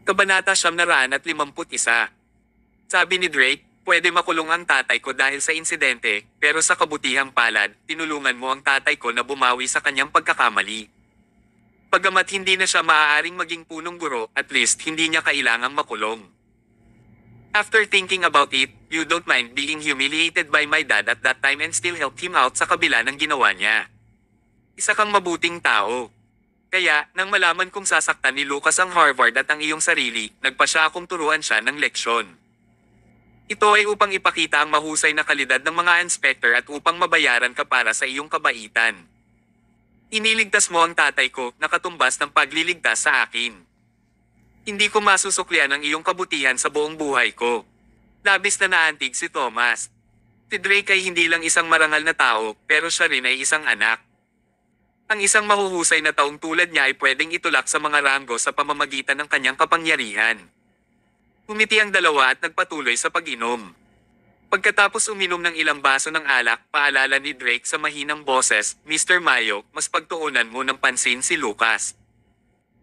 Kabanata 951. Sabi ni Drake, pwede makulong ang tatay ko dahil sa insidente, pero sa kabutihang palad, tinulungan mo ang tatay ko na bumawi sa kanyang pagkakamali. Pagamat hindi na siya maaaring maging punong guro, at least hindi niya kailangang makulong. After thinking about it, you don't mind being humiliated by my dad at that time and still helped him out sa kabila ng ginawa niya. Isa kang mabuting tao. Kaya, nang malaman kong sasaktan ni Lucas ang Harvard at ang iyong sarili, nagpa siya akong turuan siya ng leksyon. Ito ay upang ipakita ang mahusay na kalidad ng mga inspector at upang mabayaran ka para sa iyong kabaitan. Iniligtas mo ang tatay ko, nakatumbas ng pagliligtas sa akin. Hindi ko masusuklian ang iyong kabutihan sa buong buhay ko. Labis na naantig si Thomas. Si Drake ay hindi lang isang marangal na tao, pero siya rin ay isang anak. Ang isang mahuhusay na taong tulad niya ay pwedeng itulak sa mga ranggo sa pamamagitan ng kanyang kapangyarihan. Umiti ang dalawa at nagpatuloy sa pag-inom. Pagkatapos uminom ng ilang baso ng alak, paalala ni Drake sa mahinang boses, Mr. Mayo, mas pagtuunan mo ng pansin si Lucas.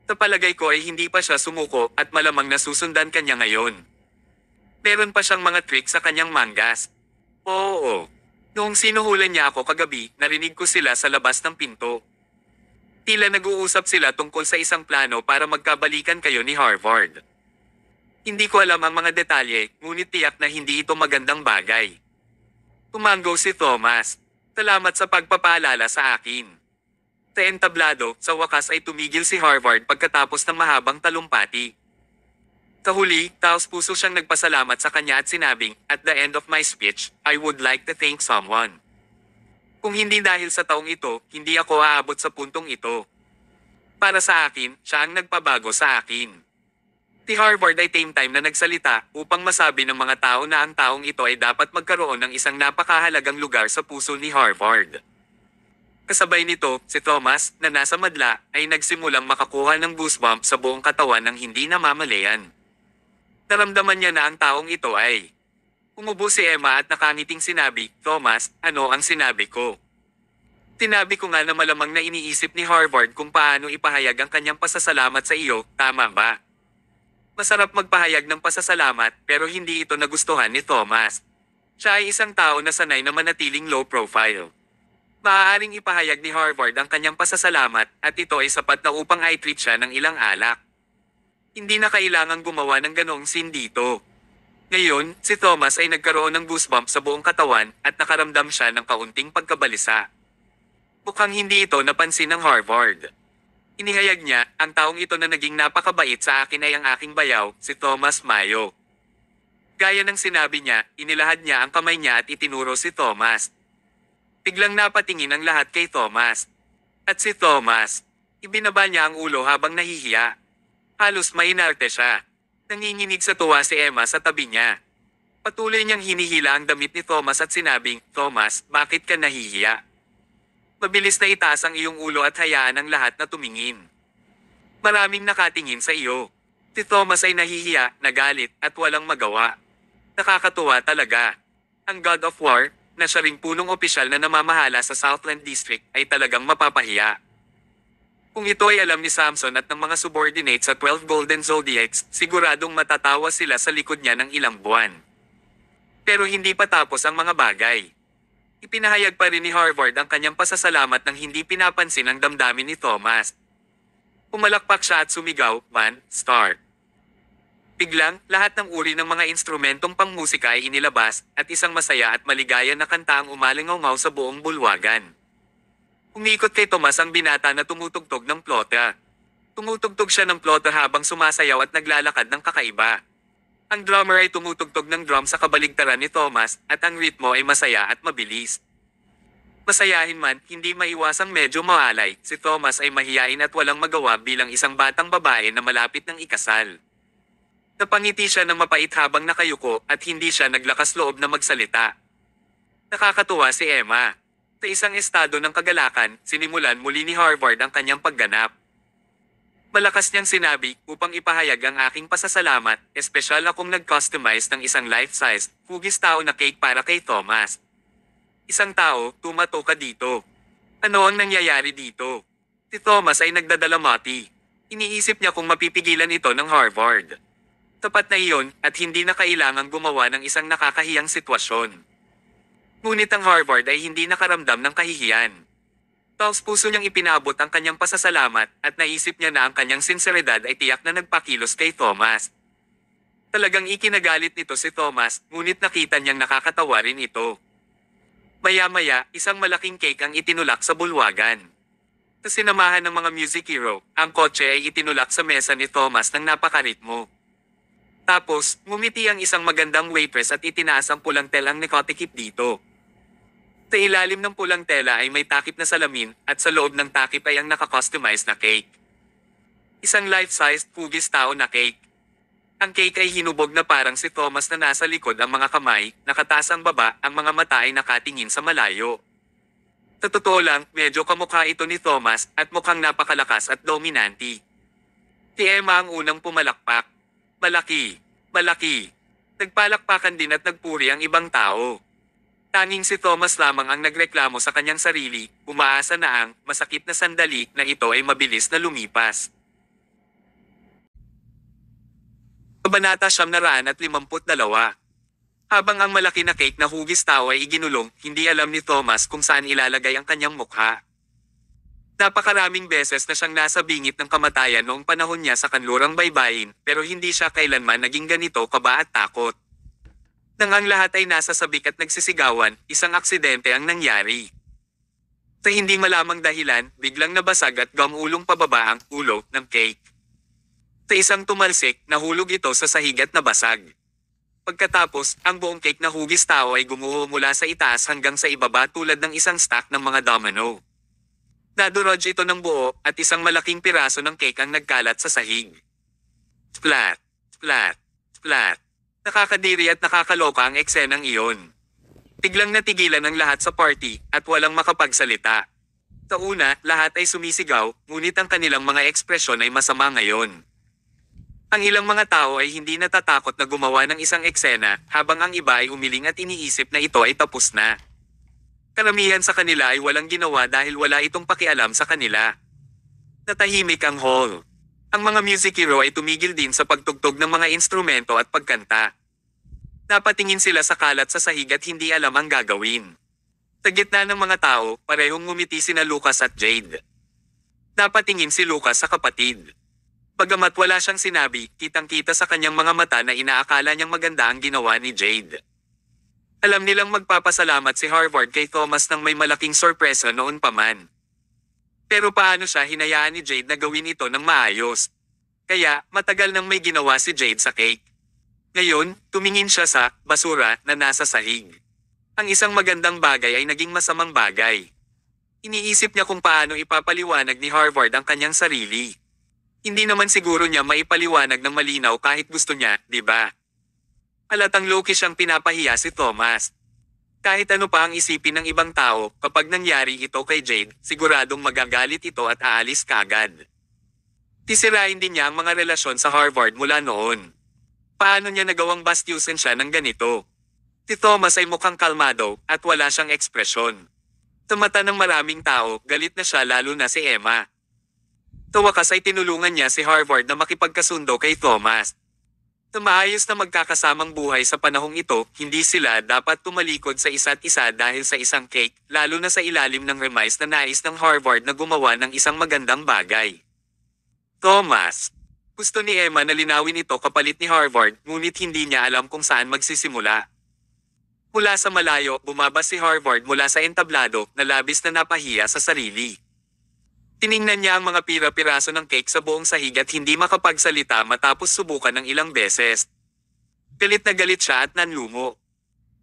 Sa palagay ko ay hindi pa siya sumuko at malamang nasusundan kanya ngayon. Meron pa siyang mga trick sa kanyang mangas. Oo. Noong sinuhulan niya ako kagabi, narinig ko sila sa labas ng pinto. Tila nag-uusap sila tungkol sa isang plano para magkabalikan kayo ni Harvard. Hindi ko alam ang mga detalye, ngunit tiyak na hindi ito magandang bagay. Tumango si Thomas. Salamat sa pagpapaalala sa akin. Sa entablado, sa wakas ay tumigil si Harvard pagkatapos ng mahabang talumpati. Sa huli, taos-puso siyang nagpasalamat sa kanya at sinabing, at the end of my speech, I would like to thank someone. Kung hindi dahil sa taong ito, hindi ako aabot sa puntong ito. Para sa akin, siya ang nagpabago sa akin. Si Harvard ay same time na nagsalita upang masabi ng mga tao na ang taong ito ay dapat magkaroon ng isang napakahalagang lugar sa puso ni Harvard. Kasabay nito, si Thomas, na nasa madla, ay nagsimulang makakuha ng goosebumps sa buong katawan ng hindi namamalayan. Naramdaman niya na ang taong ito ay umubo si Emma at nakangiting sinabi, Thomas, ano ang sinabi ko? Sinabi ko nga na malamang na iniisip ni Harvard kung paano ipahayag ang kanyang pasasalamat sa iyo, tama ba? Masarap magpahayag ng pasasalamat pero hindi ito nagustuhan ni Thomas. Siya ay isang tao na sanay na manatiling low profile. Maaaring ipahayag ni Harvard ang kanyang pasasalamat at ito ay sapat na upang i-treat siya ng ilang alak. Hindi na kailangang gumawa ng ganong scene dito. Ngayon, si Thomas ay nagkaroon ng goosebumps sa buong katawan at nakaramdam siya ng kaunting pagkabalisa. Mukhang hindi ito napansin ng Harvard. Inihayag niya, ang taong ito na naging napakabait sa akin ay ang aking bayaw, si Thomas Mayo. Gaya ng sinabi niya, inilahad niya ang kamay niya at itinuro si Thomas. Biglang napatingin ang lahat kay Thomas. At si Thomas, ibinaba niya ang ulo habang nahihiya. Halos mainarte siya. Nanginginig sa tuwa si Emma sa tabi niya. Patuloy niyang hinihila ang damit ni Thomas at sinabing, Thomas, bakit ka nahihiya? Mabilis na itaas ang iyong ulo at hayaan ang lahat na tumingin. Maraming nakatingin sa iyo. Si Thomas ay nahihiya, nagalit, at walang magawa. Nakakatuwa talaga. Ang God of War, na siya ring punong opisyal na namamahala sa Southland District, ay talagang mapapahiya. Kung ito ay alam ni Samson at ng mga subordinates sa 12 Golden Zodiacs, siguradong matatawa sila sa likod niya ng ilang buwan. Pero hindi pa tapos ang mga bagay. Ipinahayag pa rin ni Harvard ang kanyang pasasalamat nang hindi pinapansin ang damdamin ni Thomas. Pumalakpak siya at sumigaw, "Man, start." Biglang, lahat ng uri ng mga instrumentong pangmusika ay inilabas, at isang masaya at maligaya na kanta ang umalingaw sa buong bulwagan. Umikot kay Tomas ang binata na tumutugtog ng plota. Tumutugtog siya ng plota habang sumasayaw at naglalakad ng kakaiba. Ang drummer ay tumutugtog ng drum sa kabaligtaran ni Thomas at ang ritmo ay masaya at mabilis. Masayahin man, hindi maiwasang medyo maalay, si Thomas ay mahiyain at walang magawa bilang isang batang babae na malapit ng ikasal. Napangiti siya ng mapait habang nakayuko at hindi siya naglakas loob na magsalita. Nakakatuwa si Emma. Sa isang estado ng kagalakan, sinimulan muli ni Harvard ang kanyang pagganap. Malakas niyang sinabi, upang ipahayag ang aking pasasalamat, espesyal akong nag-customize ng isang life-size, hugis tao na cake para kay Thomas. Isang tao, tumato ka dito. Ano ang nangyayari dito? Si Thomas ay nagdadalamati. Iniisip niya kung mapipigilan ito ng Harvard. Tapat na iyon at hindi na kailangang gumawa ng isang nakakahiyang sitwasyon. Ngunit ang Harvard ay hindi nakaramdam ng kahihiyan. Taos puso niyang ipinaabot ang kanyang pasasalamat at naisip niya na ang kanyang sinseridad ay tiyak na nagpakilos kay Thomas. Talagang ikinagalit nito si Thomas, ngunit nakita niyang nakakatawa rin ito. Maya-maya, isang malaking cake ang itinulak sa bulwagan. Sa sinamahan ng mga music hero, ang kotse ay itinulak sa mesa ni Thomas ng napakaritmo. Tapos, ngumiti ang isang magandang waitress at itinaas ang pulang telang nakatikip dito. Sa ilalim ng pulang tela ay may takip na salamin at sa loob ng takip ay ang nakakustomize na cake. Isang life-sized hugis tao na cake. Ang cake ay hinubog na parang si Thomas na nasa likod ang mga kamay, nakataas ang baba, ang mga mata ay nakatingin sa malayo. Sa totoo lang, medyo kamukha ito ni Thomas at mukhang napakalakas at dominante. Si Emma ang unang pumalakpak. Malaki, malaki. Nagpalakpakan din at nagpuri ang ibang tao. Tanging si Thomas lamang ang nagreklamo sa kanyang sarili, umaasa na ang masakit na sandali na ito ay mabilis na lumipas. Kabanata 952. Habang ang malaki na cake na hugis tao ay iginulong, hindi alam ni Thomas kung saan ilalagay ang kanyang mukha. Napakaraming beses na siyang nasa bingit ng kamatayan noong panahon niya sa kanlurang baybayin, pero hindi siya kailanman naging ganito kaba at takot. Nang ang lahat ay nasa sabik at nagsisigawan, isang aksidente ang nangyari. Sa hindi malamang dahilan, biglang nabasag at gamulong pababa ang ulo ng cake. Sa isang tumalsik, nahulog ito sa sahig at nabasag. Pagkatapos, ang buong cake na hugis tao ay gumuho mula sa itaas hanggang sa ibaba tulad ng isang stack ng mga domino. Nadurog ito ng buo at isang malaking piraso ng cake ang nagkalat sa sahig. Splat! Splat! Splat! Nakakadiri at nakakaloka ang eksenang iyon. Biglang natigilan ang lahat sa party at walang makapagsalita. Sa una, lahat ay sumisigaw, ngunit ang kanilang mga ekspresyon ay masama ngayon. Ang ilang mga tao ay hindi natatakot na gumawa ng isang eksena, habang ang iba ay umiling at iniisip na ito ay tapos na. Karamihan sa kanila ay walang ginawa dahil wala itong pakialam sa kanila. Natahimik ang hall. Ang mga music hero ay tumigil din sa pagtugtog ng mga instrumento at pagkanta. Napatingin sila sa kalat sa sahig at hindi alam ang gagawin. Sa gitna ng mga tao, parehong ngumiti sina Lucas at Jade. Napatingin si Lucas sa kapatid. Bagamat wala siyang sinabi, kitang-kita sa kanyang mga mata na inaakala niyang maganda ang ginawa ni Jade. Alam nilang magpapasalamat si Harvard kay Thomas nang may malaking sorpresa noon pa man. Pero paano siya hinayaan ni Jade na gawin ito ng maayos? Kaya, matagal nang may ginawa si Jade sa cake. Ngayon, tumingin siya sa basura na nasa sahig. Ang isang magandang bagay ay naging masamang bagay. Iniisip niya kung paano ipapaliwanag ni Harvard ang kanyang sarili. Hindi naman siguro niya maipaliwanag ng malinaw kahit gusto niya, di ba? Halatang low-key siyang pinapahiya si Thomas. Kahit ano pa ang isipin ng ibang tao, kapag nangyari ito kay Jade, siguradong magagalit ito at aalis kagad. Sisirain din niya ang mga relasyon sa Harvard mula noon. Paano niya nagawang bastyusin siya ng ganito? Si Thomas ay mukhang kalmado at wala siyang ekspresyon. Sa mata ng maraming tao, galit na siya lalo na si Emma. Sa wakas ay tinulungan niya si Harvard na makipagkasundo kay Thomas. Sa maayos na magkakasamang buhay sa panahong ito, hindi sila dapat tumalikod sa isa't isa dahil sa isang cake, lalo na sa ilalim ng remise na nais ng Harvard na gumawa ng isang magandang bagay. Thomas. Gusto ni Emma na linawin ito kapalit ni Harvard, ngunit hindi niya alam kung saan magsisimula. Mula sa malayo, bumaba si Harvard mula sa entablado na labis na napahiya sa sarili. Tiningnan niya ang mga pira-piraso ng cake sa buong sahig at hindi makapagsalita matapos subukan ng ilang beses. Galit na galit siya at nanlumo.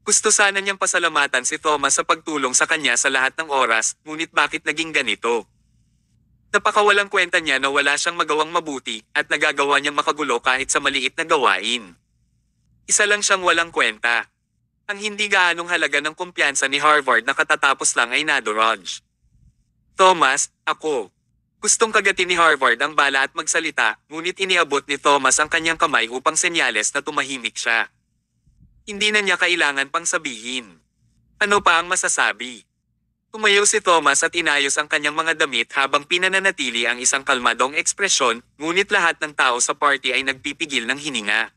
Gusto sana niyang pasalamatan si Thomas sa pagtulong sa kanya sa lahat ng oras, ngunit bakit naging ganito? Napakawalang kwenta niya na wala siyang magawang mabuti at nagagawa niyang makagulo kahit sa maliit na gawain. Isa lang siyang walang kwenta. Ang hindi gaanong halaga ng kumpiyansa ni Harvard na katatapos lang ay nadurog. Thomas, ako. Gustong kagatin ni Harvard ang bala at magsalita, ngunit iniabot ni Thomas ang kanyang kamay upang senyales na tumahimik siya. Hindi na niya kailangan pang sabihin. Ano pa ang masasabi? Tumayo si Thomas at inayos ang kanyang mga damit habang pinananatili ang isang kalmadong ekspresyon, ngunit lahat ng tao sa party ay nagpipigil ng hininga.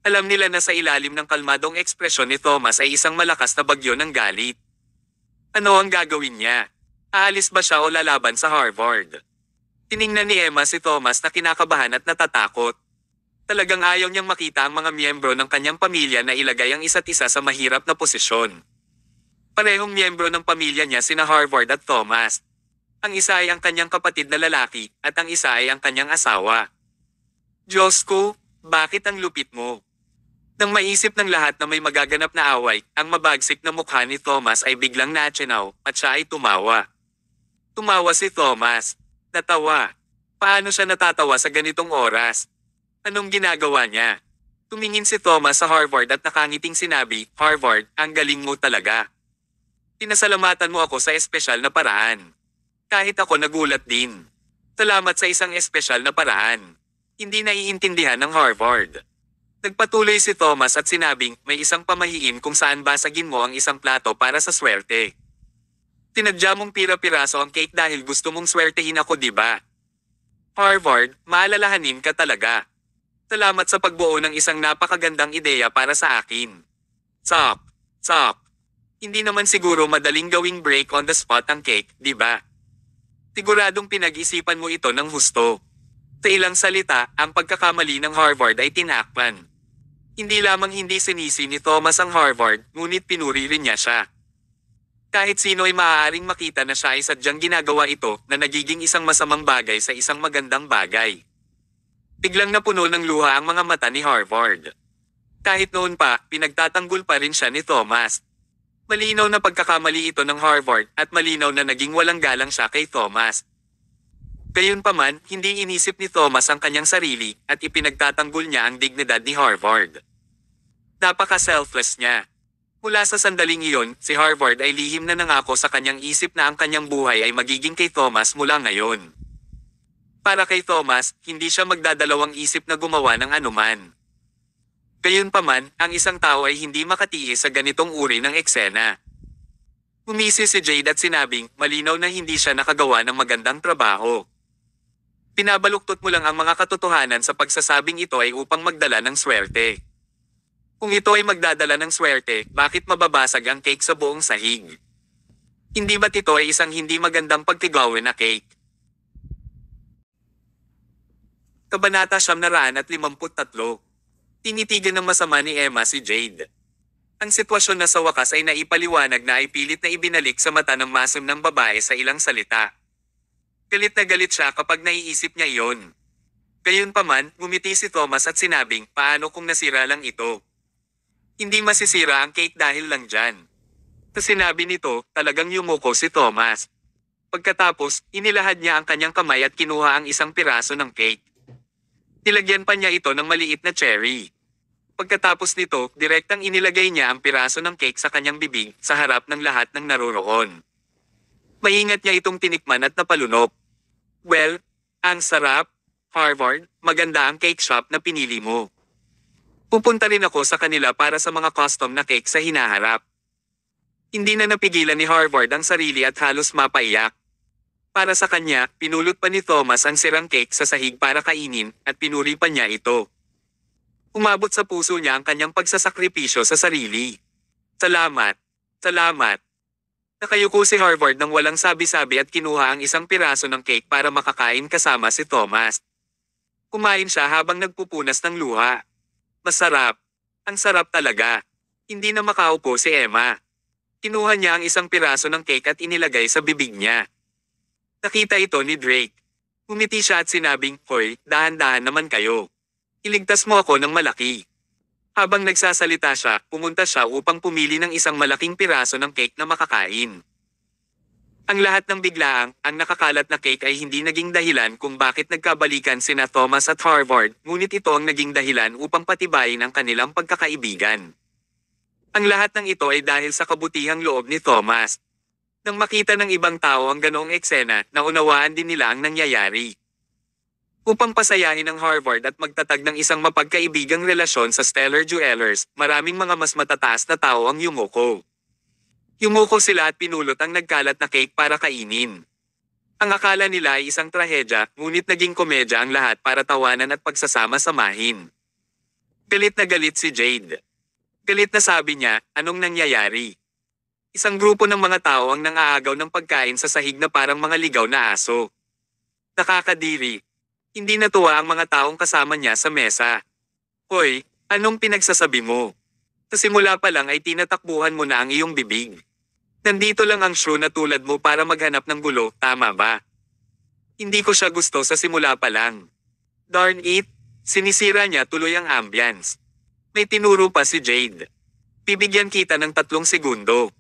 Alam nila na sa ilalim ng kalmadong ekspresyon ni Thomas ay isang malakas na bagyo ng galit. Ano ang gagawin niya? Aalis ba siya o lalaban sa Harvard? Tiningnan ni Emma si Thomas na kinakabahan at natatakot. Talagang ayaw niyang makita ang mga miyembro ng kanyang pamilya na ilagay ang isa't isa sa mahirap na posisyon. Parehong miyembro ng pamilya niya sina Harvard at Thomas. Ang isa ay ang kanyang kapatid na lalaki at ang isa ay ang kanyang asawa. Diyos ko, bakit ang lupit mo? Nang maisip ng lahat na may magaganap na away, ang mabagsik na mukha ni Thomas ay biglang natsinaw at siya ay tumawa. Tumawa si Thomas. Natawa. Paano siya natatawa sa ganitong oras? Anong ginagawa niya? Tumingin si Thomas sa Harvard at nakangiting sinabi, Harvard, ang galing mo talaga. Pinasalamatan mo ako sa espesyal na paraan. Kahit ako nagulat din. Salamat sa isang espesyal na paraan. Hindi naiintindihan ng Harvard. Nagpatuloy si Thomas at sinabing, may isang pamahiin kung saan basagin mo ang isang plato para sa swerte. Tinadya mong pira-piraso ang cake dahil gusto mong swertehin ako, di ba? Harvard, maalalahanin ka talaga. Salamat sa pagbuo ng isang napakagandang ideya para sa akin. Stop. Hindi naman siguro madaling gawing break on the spot ang cake, di ba? Siguradong pinag-isipan mo ito ng husto. Sa ilang salita, ang pagkakamali ng Harvard ay tinakpan. Hindi lamang hindi sinisi ni Thomas ang Harvard, ngunit pinuri rin niya siya. Kahit sino ay maaaring makita na siya ay sadyang ginagawa ito na nagiging isang masamang bagay sa isang magandang bagay. Biglang napuno ng luha ang mga mata ni Harvard. Kahit noon pa, pinagtatanggol pa rin siya ni Thomas. Malinaw na pagkakamali ito ng Harvard at malinaw na naging walang galang siya kay Thomas. Gayunpaman, hindi inisip ni Thomas ang kanyang sarili at ipinagtatanggol niya ang dignidad ni Harvard. Napaka-selfless niya. Mula sa sandaling iyon, si Harvard ay lihim na nangako sa kanyang isip na ang kanyang buhay ay magiging kay Thomas mula ngayon. Para kay Thomas, hindi siya magdadalawang isip na gumawa ng anuman. Gayunpaman, ang isang tao ay hindi makatiis sa ganitong uri ng eksena. Umisi si Jade at sinabing, malinaw na hindi siya nakagawa ng magandang trabaho. Pinabaluktot mo lang ang mga katotohanan sa pagsasabing ito ay upang magdala ng swerte. Kung ito ay magdadala ng swerte, bakit mababasag ang cake sa buong sahig? Hindi ba't ito ay isang hindi magandang pagtigawin na cake? Kabanata 953. Tinitigan ng masama ni Emma si Jade. Ang sitwasyon na sa wakas ay naipaliwanag na ay pilit na ibinalik sa mata ng masim ng babae sa ilang salita. Galit na galit siya kapag naiisip niya iyon. Gayunpaman, ngumiti si Thomas at sinabing, paano kung nasira lang ito? Hindi masisira ang cake dahil lang dyan. Sa sinabi nito, talagang yumuko si Thomas. Pagkatapos, inilahad niya ang kanyang kamay at kinuha ang isang piraso ng cake. Nilagyan pa niya ito ng maliit na cherry. Pagkatapos nito, direktang inilagay niya ang piraso ng cake sa kanyang bibig sa harap ng lahat ng naroroon. Maingat niya itong tinikman at napalunok. Well, ang sarap. Harvard, maganda ang cake shop na pinili mo. Pupunta rin ako sa kanila para sa mga custom na cake sa hinaharap. Hindi na napigilan ni Harvard ang sarili at halos mapaiyak. Para sa kanya, pinulot pa ni Thomas ang sirang cake sa sahig para kainin at pinuri pa niya ito. Umabot sa puso niya ang kanyang pagsasakripisyo sa sarili. Salamat. Nakayuko si Harvard nang walang sabi-sabi at kinuha ang isang piraso ng cake para makakain kasama si Thomas. Kumain siya habang nagpupunas ng luha. Masarap. Ang sarap talaga. Hindi na makaupo si Emma. Kinuha niya ang isang piraso ng cake at inilagay sa bibig niya. Nakita ito ni Drake. Umiti siya at sinabing, Hoy, dahan-dahan naman kayo. Iligtas mo ako ng malaki. Habang nagsasalita siya, pumunta siya upang pumili ng isang malaking piraso ng cake na makakain. Ang lahat ng biglaang, ang nakakalat na cake ay hindi naging dahilan kung bakit nagkabalikan sina Thomas at Harvard, ngunit ito ang naging dahilan upang patibayin ang kanilang pagkakaibigan. Ang lahat ng ito ay dahil sa kabutihang loob ni Thomas. Nang makita ng ibang tao ang ganoong eksena, naunawaan din nila ang nangyayari. Upang pasayahin ang Harvard at magtatag ng isang mapagkaibigang relasyon sa Stellar Jewelers, maraming mga mas matataas na tao ang yumuko. Yumuko sila at pinulot ang nagkalat na cake para kainin. Ang akala nila ay isang trahedya, ngunit naging komedya ang lahat para tawanan at pagsasama-samahin. Galit na galit si Jade. Galit na sabi niya, anong nangyayari? Isang grupo ng mga tao ang nangaagaw ng pagkain sa sahig na parang mga ligaw na aso. Nakakadiri. Hindi natuwa ang mga taong kasama niya sa mesa. Hoy, anong pinagsasabi mo? Sa simula pa lang ay tinatakbuhan mo na ang iyong bibig. Nandito lang ang shrew na tulad mo para maghanap ng gulo, tama ba? Hindi ko siya gusto sa simula pa lang. Darn it, sinisira niya tuloy ang ambience. May tinuro pa si Jade. Bibigyan kita ng 3 segundo.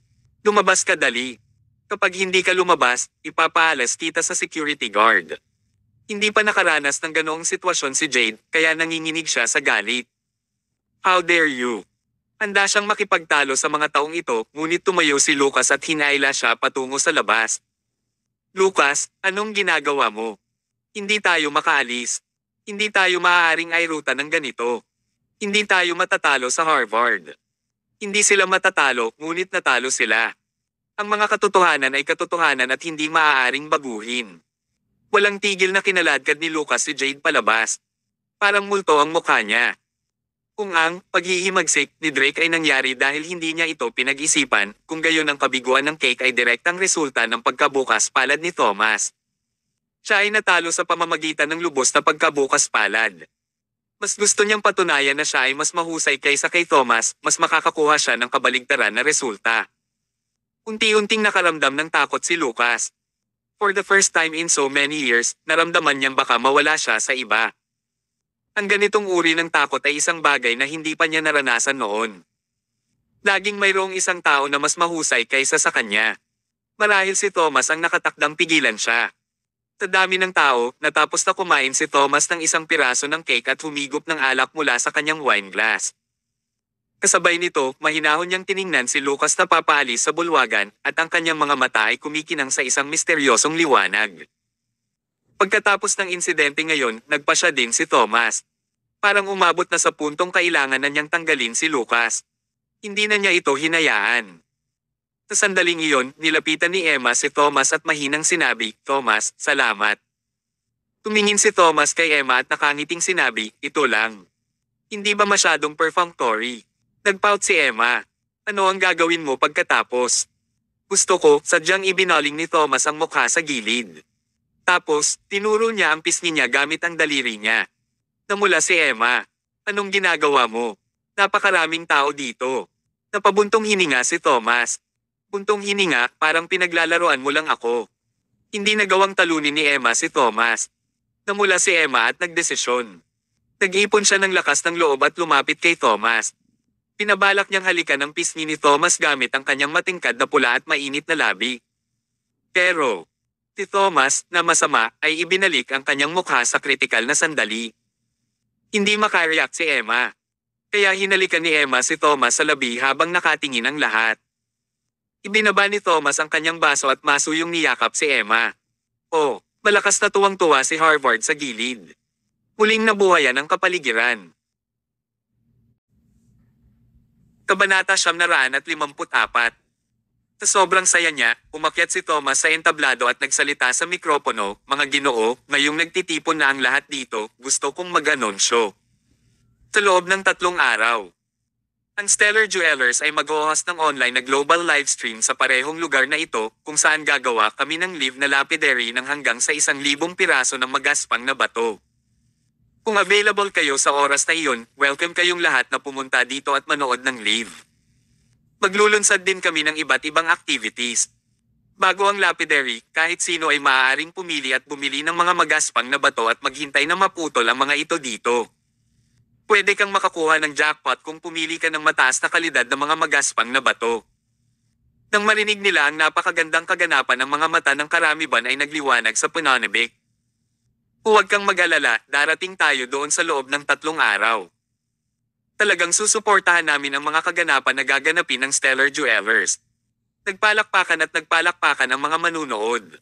Lumabas ka dali. Kapag hindi ka lumabas, ipapaalas kita sa security guard. Hindi pa nakaranas ng ganoong sitwasyon si Jade, kaya nanginginig siya sa galit. How dare you? Handa siyang makipagtalo sa mga taong ito, ngunit tumayo si Lucas at hinaila siya patungo sa labas. Lucas, anong ginagawa mo? Hindi tayo makaalis. Hindi tayo maaaring ayrutan ng ganito. Hindi tayo matatalo sa Harvard. Hindi sila matatalo, ngunit natalo sila. Ang mga katotohanan ay katotohanan at hindi maaaring baguhin. Walang tigil na kinaladkad ni Lucas si Jade palabas. Parang multo ang mukha niya. Kung ang paghihimagsik ni Drake ay nangyari dahil hindi niya ito pinag-isipan, kung gayon ang kabiguan ng cake ay direktang resulta ng pagkabukas palad ni Thomas. Siya ay natalo sa pamamagitan ng lubos na pagkabukas palad. Mas gusto niyang patunayan na siya ay mas mahusay kaysa kay Thomas, mas makakakuha siya ng kabaligtaran na resulta. Unti-unting nakaramdam ng takot si Lucas. For the first time in so many years, naramdaman niyang baka mawala siya sa iba. Ang ganitong uri ng takot ay isang bagay na hindi pa niya naranasan noon. Laging mayroong isang tao na mas mahusay kaysa sa kanya. Marahil si Thomas ang nakatakdang pigilan siya. Sa dami ng tao, natapos na kumain si Thomas ng isang piraso ng cake at humigop ng alak mula sa kanyang wine glass. Kasabay nito, mahinahon niyang tiningnan si Lucas na papaalis sa bulwagan at ang kanyang mga mata ay kumikinang sa isang misteryosong liwanag. Pagkatapos ng insidente ngayon, nagpa siya din si Thomas. Parang umabot na sa puntong kailangan na niyang tanggalin si Lucas. Hindi na niya ito hinayaan. Sa sandaling iyon, nilapitan ni Emma si Thomas at mahinang sinabi, Thomas, salamat. Tumingin si Thomas kay Emma at nakangiting sinabi, ito lang. Hindi ba masyadong perfunctory? Nagpout si Emma. Ano ang gagawin mo pagkatapos? Gusto ko, sadyang ibinaling ni Thomas ang mukha sa gilid. Tapos, tinuro niya ang pisngi niya gamit ang daliri niya. Namula si Emma. Anong ginagawa mo? Napakaraming tao dito. Napabuntong hininga si Thomas. Buntong hininga, parang pinaglalaroan mo lang ako. Hindi nagawang talunin ni Emma si Thomas. Namula si Emma at nagdesisyon. Nag-ipon siya ng lakas ng loob at lumapit kay Thomas. Pinabalak niyang halikan ang pisngi ni Thomas gamit ang kanyang matingkad na pula at mainit na labi. Pero, si Thomas, na masama, ay ibinalik ang kanyang mukha sa kritikal na sandali. Hindi makareact si Emma. Kaya hinalikan ni Emma si Thomas sa labi habang nakatingin ang lahat. Ibinaba ni Thomas ang kanyang baso at masuyong niyakap si Emma. Oh, malakas na tuwang-tuwa si Harvard sa gilid. Muling nabuhayan ang kapaligiran. Kabanata 954. Sa sobrang saya niya, umakyat si Thomas sa entablado at nagsalita sa mikropono, mga Ginoo, ngayong nagtitipon na ang lahat dito, gusto kong mag-anunsyo. Sa loob ng 3 araw. Ang Stellar Jewelers ay mag-host ng online na global livestream sa parehong lugar na ito, kung saan gagawa kami ng live na lapidary ng hanggang sa 1,000 piraso ng magaspang na bato. Kung available kayo sa oras na iyon, welcome kayong lahat na pumunta dito at manood ng live. Maglulunsad din kami ng iba't ibang activities. Bago ang lapidary, kahit sino ay maaaring pumili at bumili ng mga magaspang na bato at maghintay na maputol ang mga ito dito. Pwede kang makakuha ng jackpot kung pumili ka ng mataas na kalidad ng mga magaspang na bato. Nang marinig nila ang napakagandang kaganapan ng mga mata ng karamiban ay nagliwanag sa pananabik. Huwag kang mag-alala, darating tayo doon sa loob ng 3 araw. Talagang susuportahan namin ang mga kaganapan na gaganapin ng Stellar Jewelers. Nagpalakpakan at nagpalakpakan ang mga manunood.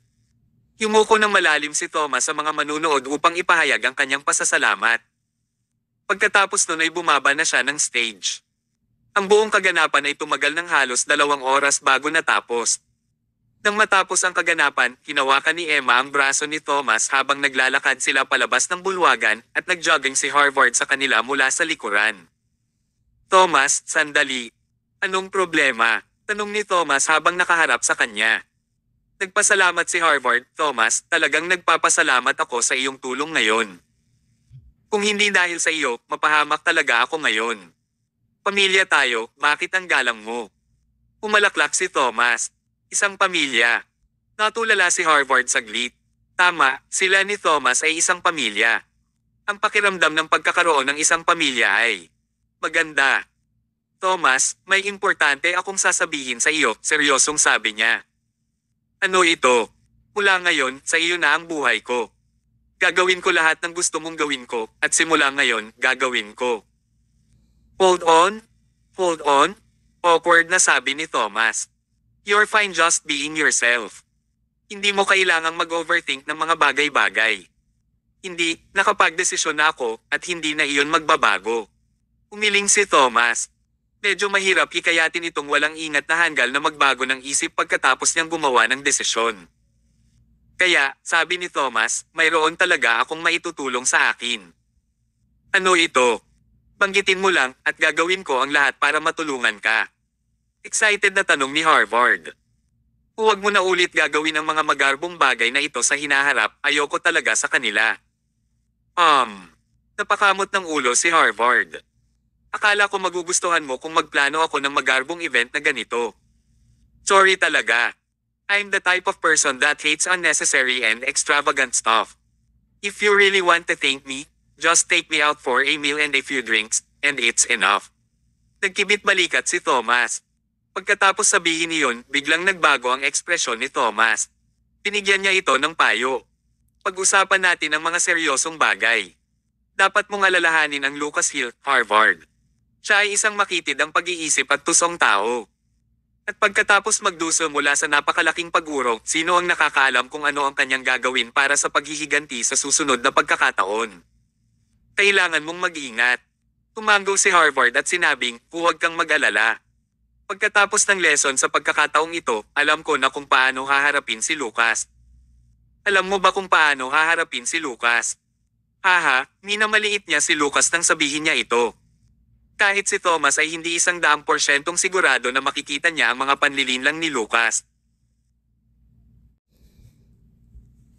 Yumuko ng malalim si Thomas sa mga manunood upang ipahayag ang kanyang pasasalamat. Pagkatapos nun ay bumaba na siya ng stage. Ang buong kaganapan ay tumagal ng halos 2 oras bago natapos. Nang matapos ang kaganapan, hinawakan ni Emma ang braso ni Thomas habang naglalakad sila palabas ng bulwagan at nagjogging si Harvard sa kanila mula sa likuran. Thomas, sandali. Anong problema? Tanong ni Thomas habang nakaharap sa kanya. Nagpasalamat si Harvard, Thomas, talagang nagpapasalamat ako sa iyong tulong ngayon. Kung hindi dahil sa iyo, mapahamak talaga ako ngayon. Pamilya tayo, bakit ang galang mo? Umalaklak si Thomas. Isang pamilya. Natulala si Harvard saglit. Tama, sila ni Thomas ay isang pamilya. Ang pakiramdam ng pagkakaroon ng isang pamilya ay maganda. Thomas, may importante akong sasabihin sa iyo, seryosong sabi niya. Ano ito? Mula ngayon, sa iyo na ang buhay ko. Gagawin ko lahat ng gusto mong gawin ko, at simula ngayon, gagawin ko. Hold on? Hold on? Awkward na sabi ni Thomas. You're fine just being yourself. Hindi mo kailangang mag-overthink ng mga bagay-bagay. Hindi, nakapagdesisyon na ako, at hindi na iyon magbabago. Umiling si Thomas. Medyo mahirap hikayatin itong walang ingat na hanggal na magbago ng isip pagkatapos niyang gumawa ng desisyon. Kaya, sabi ni Thomas, mayroon talaga akong maitutulong sa akin. Ano ito? Banggitin mo lang at gagawin ko ang lahat para matulungan ka. Excited na tanong ni Harvard. Huwag mo na ulit gagawin ang mga magarbong bagay na ito sa hinaharap, ayoko talaga sa kanila. Napakamot ng ulo si Harvard. Akala ko magugustuhan mo kung magplano ako ng magarbong event na ganito. Sorry talaga. I'm the type of person that hates unnecessary and extravagant stuff. If you really want to thank me, just take me out for a meal and a few drinks, and it's enough. Nagkibit balikat si Thomas. Pagkatapos sabihin niyon, biglang nagbago ang ekspresyon ni Thomas. Binigyan niya ito ng payo. Pag-usapan natin ang mga seryosong bagay. Dapat mong alalahanin ang Lucas Hill, Harvard. Siya ay isang makitid ang pag-iisip at tusong tao. At pagkatapos magduso mula sa napakalaking pag-urong, sino ang nakakaalam kung ano ang kanyang gagawin para sa paghihiganti sa susunod na pagkakataon? Kailangan mong mag-ingat. Tumango si Harvard at sinabing, huwag kang mag-alala. Pagkatapos ng lesson sa pagkakataong ito, alam ko na kung paano haharapin si Lucas. Alam mo ba kung paano haharapin si Lucas? Haha, minamaliit niya si Lucas nang sabihin niya ito. Kahit si Thomas ay hindi 100% sigurado na makikita niya ang mga panlilinlang ni Lucas.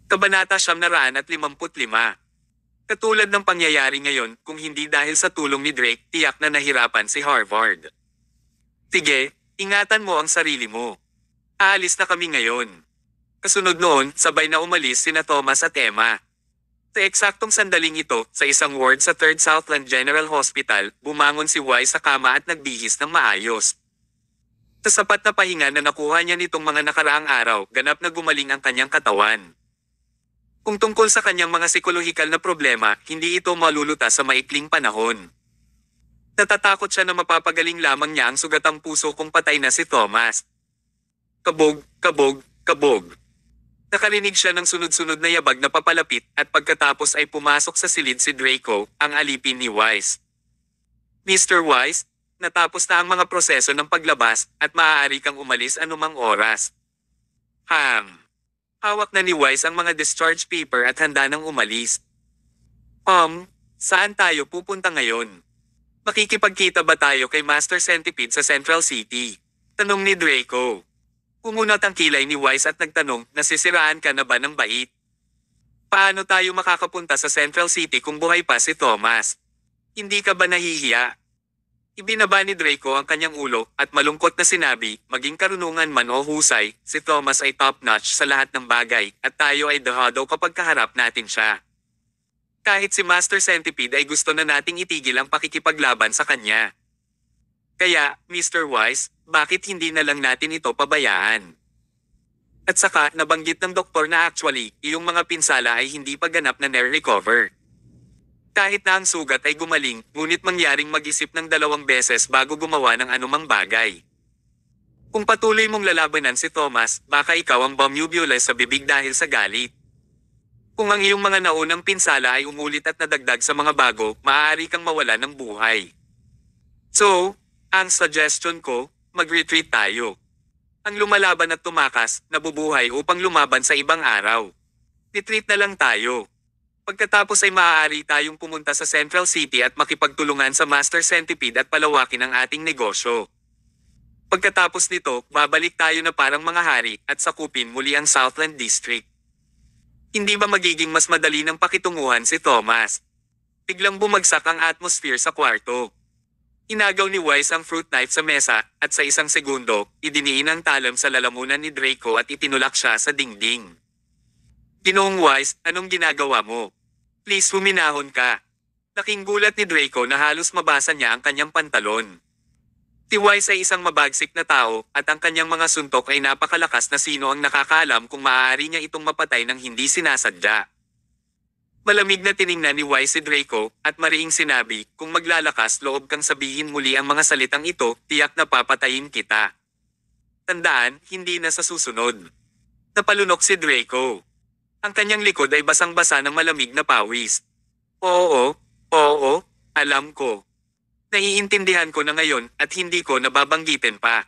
Kabanata 955. Katulad ng pangyayari ngayon, kung hindi dahil sa tulong ni Drake, tiyak na nahirapan si Harvard. Sige, ingatan mo ang sarili mo. Aalis na kami ngayon. Kasunod noon, sabay na umalis sina Thomas at Emma. Sa eksaktong sandaling ito, sa isang ward sa 3rd Southland General Hospital, bumangon si Wise sa kama at nagbihis ng maayos. Sa sapat na pahinga na nakuha niya nitong mga nakaraang araw, ganap na gumaling ang kanyang katawan. Kung tungkol sa kanyang mga psikolohikal na problema, hindi ito malulutas sa maikling panahon. Natatakot siya na mapapagaling lamang niya ang sugatang puso kung patay na si Thomas. Kabog, kabog, kabog. Nakarinig siya ng sunod-sunod na yabag na papalapit at pagkatapos ay pumasok sa silid si Draco, ang alipin ni Wise. Mr. Wise, natapos na ang mga proseso ng paglabas at maaari kang umalis anumang oras. Hawak na ni Wise ang mga discharge paper at handa nang umalis. Saan tayo pupunta ngayon? Makikipagkita ba tayo kay Master Centipede sa Central City? Tanong ni Draco. Kumunat ang kilay ni Wise at nagtanong, nasisiraan ka na ba ng bait? Paano tayo makakapunta sa Central City kung buhay pa si Thomas? Hindi ka ba nahihiya? Ibinaba ni Draco ang kanyang ulo at malungkot na sinabi, maging karunungan man o husay, si Thomas ay top-notch sa lahat ng bagay at tayo ay dahado kapag kaharap natin siya. Kahit si Master Centipede ay gusto na nating itigil ang pakikipaglaban sa kanya. Kaya, Mr. Wise, bakit hindi na lang natin ito pabayaan? At saka, nabanggit ng doktor na actually, iyong mga pinsala ay hindi pa ganap na na-recover. Kahit na ang sugat ay gumaling, ngunit mangyaring mag-isip ng 2 beses bago gumawa ng anumang bagay. Kung patuloy mong lalabanan si Thomas, baka ikaw ang bumubule sa bibig dahil sa galit. Kung ang iyong mga naunang pinsala ay umulit at nadagdag sa mga bago, maaari kang mawala ng buhay. So, Ang suggestion ko, mag-retreat tayo. Ang lumalaban at tumakas, nabubuhay upang lumaban sa ibang araw. Retreat na lang tayo. Pagkatapos ay maaari tayong pumunta sa Central City at makipagtulungan sa Master Centipede at palawakin ang ating negosyo. Pagkatapos nito, babalik tayo na parang mga hari at sakupin muli ang Southland District. Hindi ba magiging mas madali ng pakitunguhan si Thomas? Biglang bumagsak ang atmosphere sa kwarto. Inagaw ni Wise ang fruit knife sa mesa at sa isang segundo, idiniin ang talam sa lalamunan ni Draco at itinulak siya sa dingding. Ginoong Wise, anong ginagawa mo? Please huminahon ka. Laking gulat ni Draco na halos mabasa niya ang kanyang pantalon. Si Wise ay isang mabagsik na tao at ang kanyang mga suntok ay napakalakas na sino ang nakakaalam kung maaari niya itong mapatay ng hindi sinasadya. Malamig na tiningnan ni Wise si Draco at mariing sinabi, kung maglalakas loob kang sabihin muli ang mga salitang ito, tiyak na papatayin kita. Tandaan, hindi na sa susunod. Napalunok si Draco. Ang kanyang likod ay basang-basa ng malamig na pawis. Oo, alam ko. Naiintindihan ko na ngayon at hindi ko nababanggitin pa.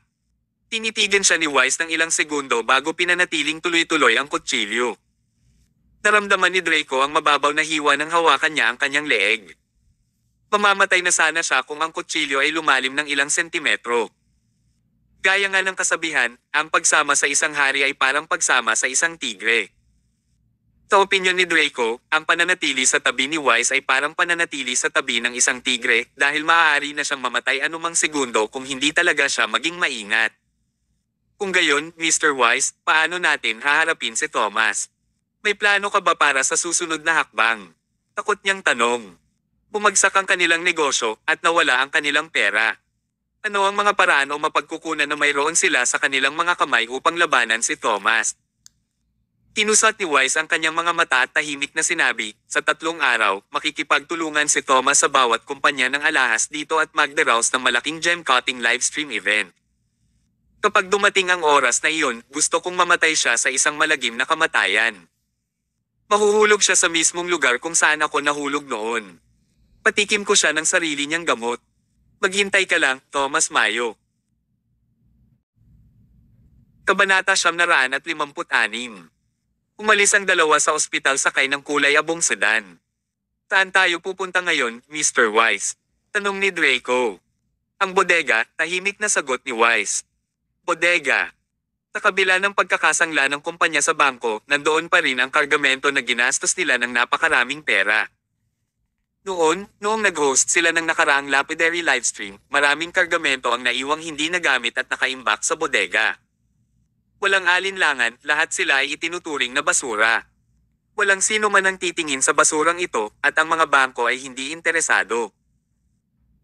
Tinitigan siya ni Wise ng ilang segundo bago pinanatiling tuloy-tuloy ang kutsilyo. Naramdaman ni Draco ang mababaw na hiwa ng hawakan niya ang kanyang leeg. Mamamatay na sana siya kung ang kutsilyo ay lumalim ng ilang sentimetro. Gaya nga ng kasabihan, ang pagsama sa isang hari ay parang pagsama sa isang tigre. Sa opinyon ni Draco, ang pananatili sa tabi ni Wise ay parang pananatili sa tabi ng isang tigre dahil maaari na siyang mamatay anumang segundo kung hindi talaga siya maging maingat. Kung gayon, Mr. Wise, paano natin haharapin si Thomas? May plano ka ba para sa susunod na hakbang? Takot niyang tanong. Bumagsak ang kanilang negosyo at nawala ang kanilang pera. Ano ang mga paraan o mapagkukunan na mayroon sila sa kanilang mga kamay upang labanan si Thomas? Kinusat ni Wise ang kanyang mga mata at tahimik na sinabi, sa 3 araw, makikipagtulungan si Thomas sa bawat kumpanya ng alahas dito at magdaraos ng malaking gem-cutting livestream event. Kapag dumating ang oras na iyon, gusto kong mamatay siya sa isang malagim na kamatayan. Mahuhulog siya sa mismong lugar kung saan ako nahulog noon. Patikim ko siya ng sarili niyang gamot. Maghintay ka lang, Thomas Mayo. Kabanata 956. Umalis ang dalawa sa ospital sakay ng kulay abong sedan. Saan tayo pupunta ngayon, Mr. Wise? Tanong ni Draco. Ang bodega, tahimik na sagot ni Wise. Bodega. Sa kabila ng pagkakasangla ng kumpanya sa bangko, nandoon pa rin ang kargamento na ginastos nila ng napakaraming pera. Noong nag-host sila ng nakaraang lapidary livestream, maraming kargamento ang naiwang hindi nagamit at nakaimbak sa bodega. Walang alinlangan, lahat sila ay itinuturing na basura. Walang sino man ang titingin sa basurang ito at ang mga bangko ay hindi interesado.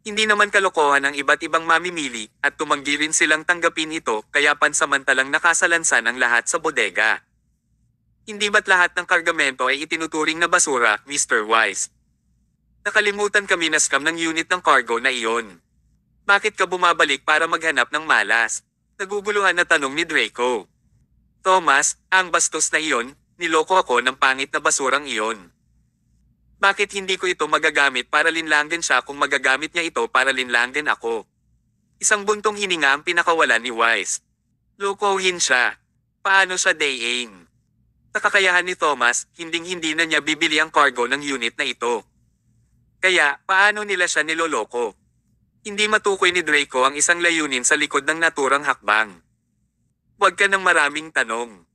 Hindi naman kalokohan ang iba't ibang mamimili at tumanggi rin silang tanggapin ito kaya pansamantalang nakasalansan ang lahat sa bodega. Hindi ba't lahat ng kargamento ay itinuturing na basura, Mr. Wise? Nakalimutan kami na scam ng unit ng cargo na iyon. Bakit ka bumabalik para maghanap ng malas? Naguguluhan na tanong ni Draco. Thomas, ang bastos na iyon, niloko ako ng pangit na basurang iyon. Bakit hindi ko ito magagamit para linlangin siya kung magagamit niya ito para linlangin ako? Isang buntong hininga ang pinakawalan ni Wise. Lokohin siya. Paano siya day-aim? Sa kakayahan ni Thomas, hinding-hindi na niya bibili ang cargo ng unit na ito. Kaya, paano nila siya niloloko? Hindi matukoy ni Draco ang isang layunin sa likod ng naturang hakbang. Huwag ka ng maraming tanong.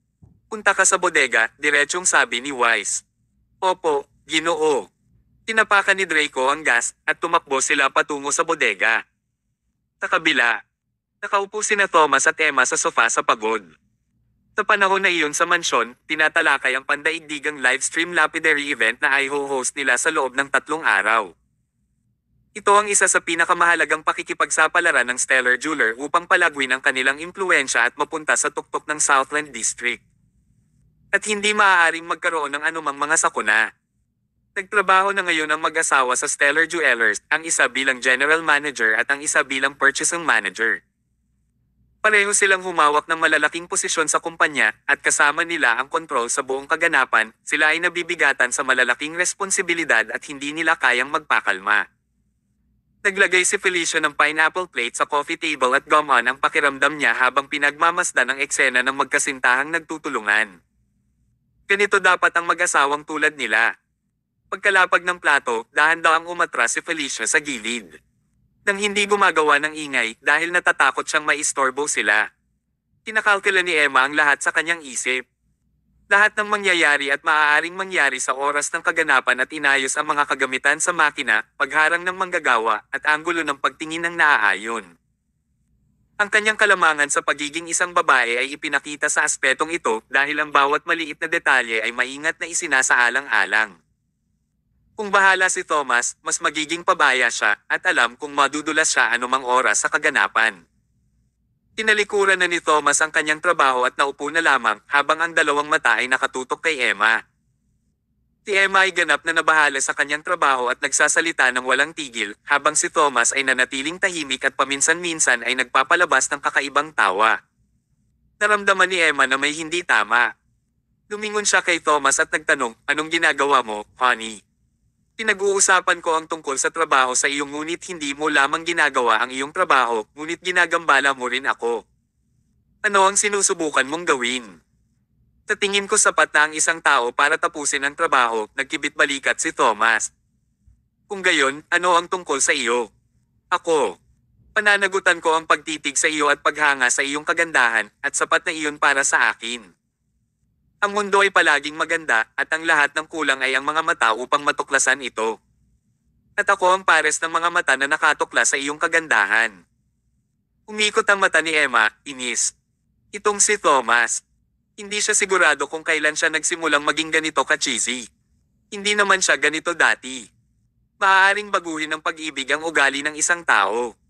Punta ka sa bodega, diretsong sabi ni Wise. Opo, Ginoo. Tinapakan ni Draco ang gas at tumakbo sila patungo sa bodega. Sa kabila, nakaupo sina Thomas at Emma sa sofa sa pagod. Sa panahon na iyon sa mansyon, tinatalakay ang pandaigdigang livestream lapidary event na i-host nila sa loob ng 3 araw. Ito ang isa sa pinakamahalagang pakikipagsapalaran ng Stellar Jeweler upang palagwin ang kanilang impluensya at mapunta sa tuktok ng Southland District. At hindi maaaring magkaroon ng anumang mga sakuna. Nagtrabaho na ngayon ang mag-asawa sa Stellar Jewelers, ang isa bilang General Manager at ang isa bilang Purchasing Manager. Pareho silang humawak ng malalaking posisyon sa kumpanya at kasama nila ang kontrol sa buong kaganapan, sila ay nabibigatan sa malalaking responsibilidad at hindi nila kayang magpakalma. Naglagay si Felicia ng pineapple plate sa coffee table at gumaan ang pakiramdam niya habang pinagmamasdan ang eksena ng magkasintahang nagtutulungan. Ganito dapat ang mag-asawang tulad nila. Pagkalapag ng plato, dahan-dahang umatras si Felicia sa gilid. Nang hindi gumagawa ng ingay dahil natatakot siyang maistorbo sila. Kinakalkula ni Emma ang lahat sa kanyang isip. Lahat ng mangyayari at maaaring mangyari sa oras ng kaganapan at inayos ang mga kagamitan sa makina, pagharang ng manggagawa, at anggulo ng pagtingin ng naaayon. Ang kanyang kalamangan sa pagiging isang babae ay ipinakita sa aspetong ito dahil ang bawat maliit na detalye ay maingat na isinasaalang-alang. Kung bahala si Thomas, mas magiging pabaya siya at alam kung madudulas siya anumang oras sa kaganapan. Tinalikuran na ni Thomas ang kanyang trabaho at naupo na lamang habang ang dalawang mata ay nakatutok kay Emma. Si Emma ay ganap na nabahala sa kanyang trabaho at nagsasalita ng walang tigil habang si Thomas ay nanatiling tahimik at paminsan-minsan ay nagpapalabas ng kakaibang tawa. Naramdaman ni Emma na may hindi tama. Lumingon siya kay Thomas at nagtanong, "Anong ginagawa mo, honey?" "Pinag-uusapan ko ang tungkol sa trabaho sa iyo ngunit hindi mo lamang ginagawa ang iyong trabaho, ngunit ginagambala mo rin ako. Ano ang sinusubukan mong gawin?" "Sa tingin ko sapat na ang isang tao para tapusin ang trabaho," nagkibit balikat si Thomas. "Kung gayon, ano ang tungkol sa iyo?" "Ako. Pananagutan ko ang pagtitig sa iyo at paghanga sa iyong kagandahan, at sapat na iyon para sa akin. Ang mundo ay palaging maganda, at ang lahat ng kulang ay ang mga mata upang matuklasan ito. At ako ang pares ng mga mata na nakatuklas sa iyong kagandahan." Umikot ang mata ni Emma, inis. Itong si Thomas. Hindi siya sigurado kung kailan siya nagsimulang maging ganito ka-cheesy. Hindi naman siya ganito dati. Maaaring baguhin ng pag-ibig ang ugali ng isang tao.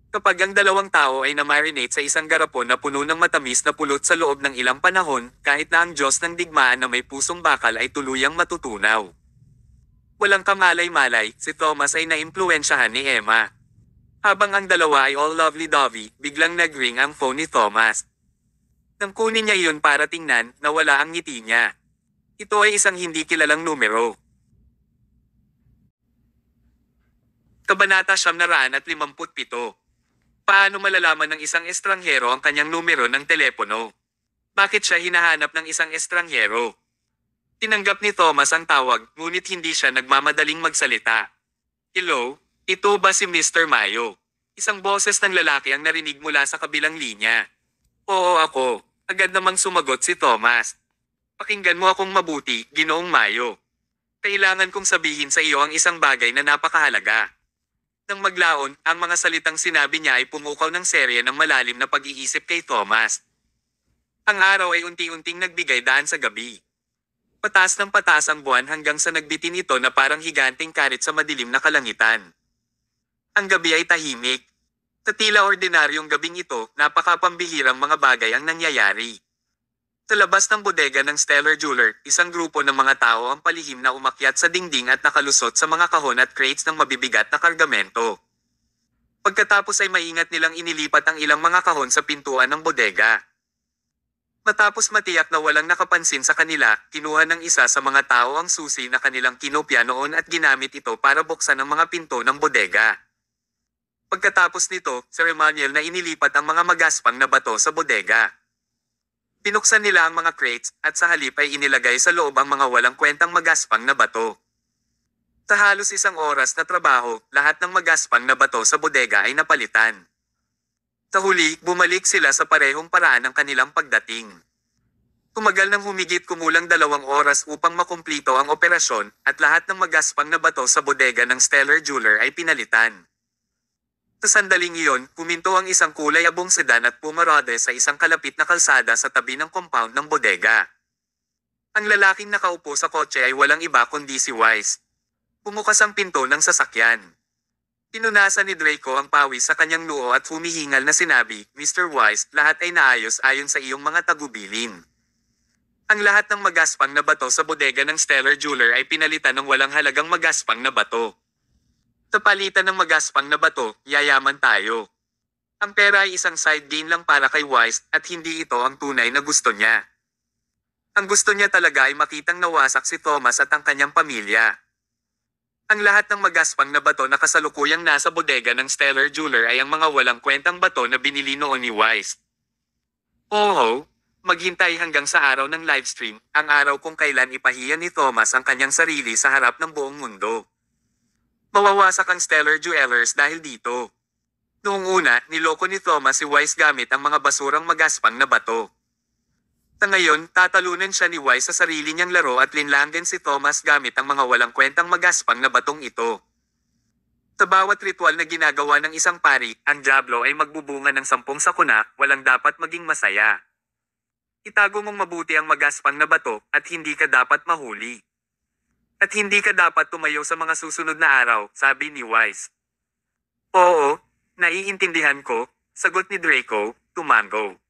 Kapag ang dalawang tao ay na-marinate sa isang garapon na puno ng matamis na pulot sa loob ng ilang panahon, kahit na ang Diyos ng digmaan na may pusong bakal ay tuluyang matutunaw. Walang kamalay-malay, si Thomas ay naimpluwensyahan ni Emma. Habang ang dalawa ay all lovely-dovey, biglang nag-ring ang phone ni Thomas. Nang kunin niya iyon para tingnan, nawala ang ngiti niya. Ito ay isang hindi kilalang numero. Kabanata 957. Paano malalaman ng isang estranghero ang kanyang numero ng telepono? Bakit siya hinahanap ng isang estranghero? Tinanggap ni Thomas ang tawag, ngunit hindi siya nagmamadaling magsalita. "Hello? Ito ba si Mr. Mayo?" Isang boses ng lalaki ang narinig mula sa kabilang linya. "Oo, ako." Agad namang sumagot si Thomas. "Pakinggan mo akong mabuti, Ginoong Mayo. Kailangan kong sabihin sa iyo ang isang bagay na napakahalaga." Nang maglaon, ang mga salitang sinabi niya ay pumukaw ng serye ng malalim na pag-iisip kay Thomas. Ang araw ay unti-unting nagbigay daan sa gabi. Patas ng patas ang buwan hanggang sa nagbitin ito na parang higanting karit sa madilim na kalangitan. Ang gabi ay tahimik. Sa tila ordinaryong gabing ito, napakapambihirang mga bagay ang nangyayari. Sa labas ng bodega ng Stellar Jeweler, isang grupo ng mga tao ang palihim na umakyat sa dingding at nakalusot sa mga kahon at crates ng mabibigat na kargamento. Pagkatapos ay maingat nilang inilipat ang ilang mga kahon sa pintuan ng bodega. Matapos matiyak na walang nakapansin sa kanila, kinuha ng isa sa mga tao ang susi na kanilang kinopya noon at ginamit ito para buksan ang mga pinto ng bodega. Pagkatapos nito, ceremonial na inilipat ang mga magaspang na bato sa bodega. Binuksan nila ang mga crates, at sa halip ay inilagay sa loob ang mga walang kwentang magaspang na bato. Sa halos isang oras na trabaho, lahat ng magaspang na bato sa bodega ay napalitan. Sa huli, bumalik sila sa parehong paraan ng kanilang pagdating. Tumagal ng humigit kumulang 2 oras upang makumplito ang operasyon, at lahat ng magaspang na bato sa bodega ng Stellar Jeweler ay pinalitan. Sa sandaling iyon, huminto ang isang kulay abong sedan at pumarode sa isang kalapit na kalsada sa tabi ng compound ng bodega. Ang lalaking nakaupo sa kotse ay walang iba kundi si Wise. Bumukas ang pinto ng sasakyan. Pinunasan ni Draco ang pawis sa kanyang noo at humihingal na sinabi, "Mr. Wise, lahat ay naayos ayon sa iyong mga tagubilin." Ang lahat ng magaspang na bato sa bodega ng Stellar Jeweler ay pinalitan ng walang halagang magaspang na bato. Sa palitan ng magaspang na bato, yayaman tayo. Ang pera ay isang side gain lang para kay Wise, at hindi ito ang tunay na gusto niya. Ang gusto niya talaga ay makitang nawasak si Thomas at ang kanyang pamilya. Ang lahat ng magaspang na bato na kasalukuyang nasa bodega ng Stellar Jeweler ay ang mga walang kwentang bato na binili noon ni Wise. Oo, maghintay hanggang sa araw ng livestream, ang araw kung kailan ipahiya ni Thomas ang kanyang sarili sa harap ng buong mundo. Mawawasak ang Stellar Jewelers dahil dito. Noong una, niloko ni Thomas si Wise gamit ang mga basurang magaspang na bato. Sa ngayon, tatalunan siya ni Wise sa sarili niyang laro at linlangan si Thomas gamit ang mga walang kwentang magaspang na batong ito. Sa bawat ritual na ginagawa ng isang pari, ang Diablo ay magbubunga ng 10 sakuna, walang dapat maging masaya. Itago mong mabuti ang magaspang na bato at hindi ka dapat mahuli. At hindi ka dapat tumayo sa mga susunod na araw, sabi ni Wise. Oo, naiintindihan ko, sagot ni Draco, tumango.